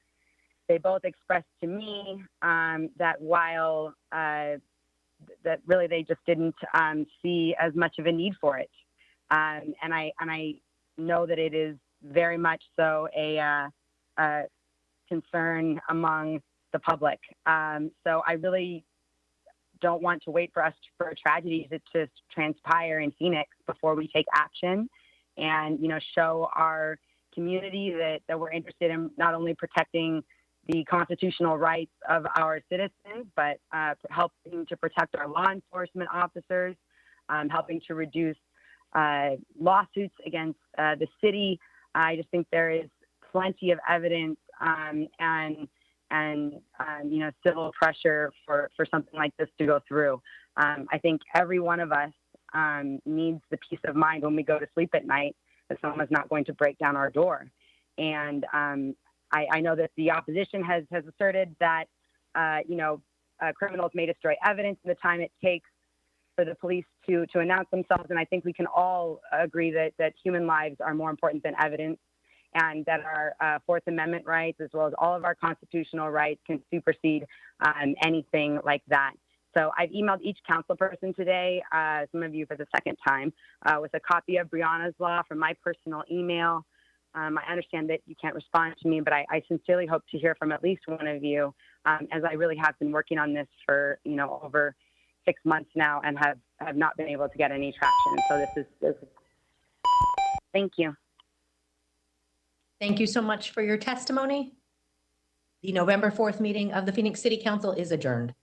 They both expressed to me that while that really they just didn't see as much of a need for it, and I know that it is very much so a concern among the public. So I really don't want to wait for a tragedy to transpire in Phoenix before we take action and, show our community that we're interested in not only protecting the constitutional rights of our citizens, but helping to protect our law enforcement officers, helping to reduce lawsuits against the city. I just think there is plenty of evidence and civil pressure for something like this to go through. I think every one of us needs the peace of mind when we go to sleep at night that someone's not going to break down our door. And I know that the opposition has asserted that, criminals may destroy evidence in the time it takes for the police to announce themselves. And I think we can all agree that human lives are more important than evidence, and that our Fourth Amendment rights, as well as all of our constitutional rights, can supersede anything like that. So I've emailed each council person today, some of you for the second time, with a copy of Breonna's law from my personal email. I understand that you can't respond to me, but I sincerely hope to hear from at least one of you, as I really have been working on this for, over 6 months now and have not been able to get any traction. So this is thank you. Thank you so much for your testimony. The November 4th meeting of the Phoenix City Council is adjourned.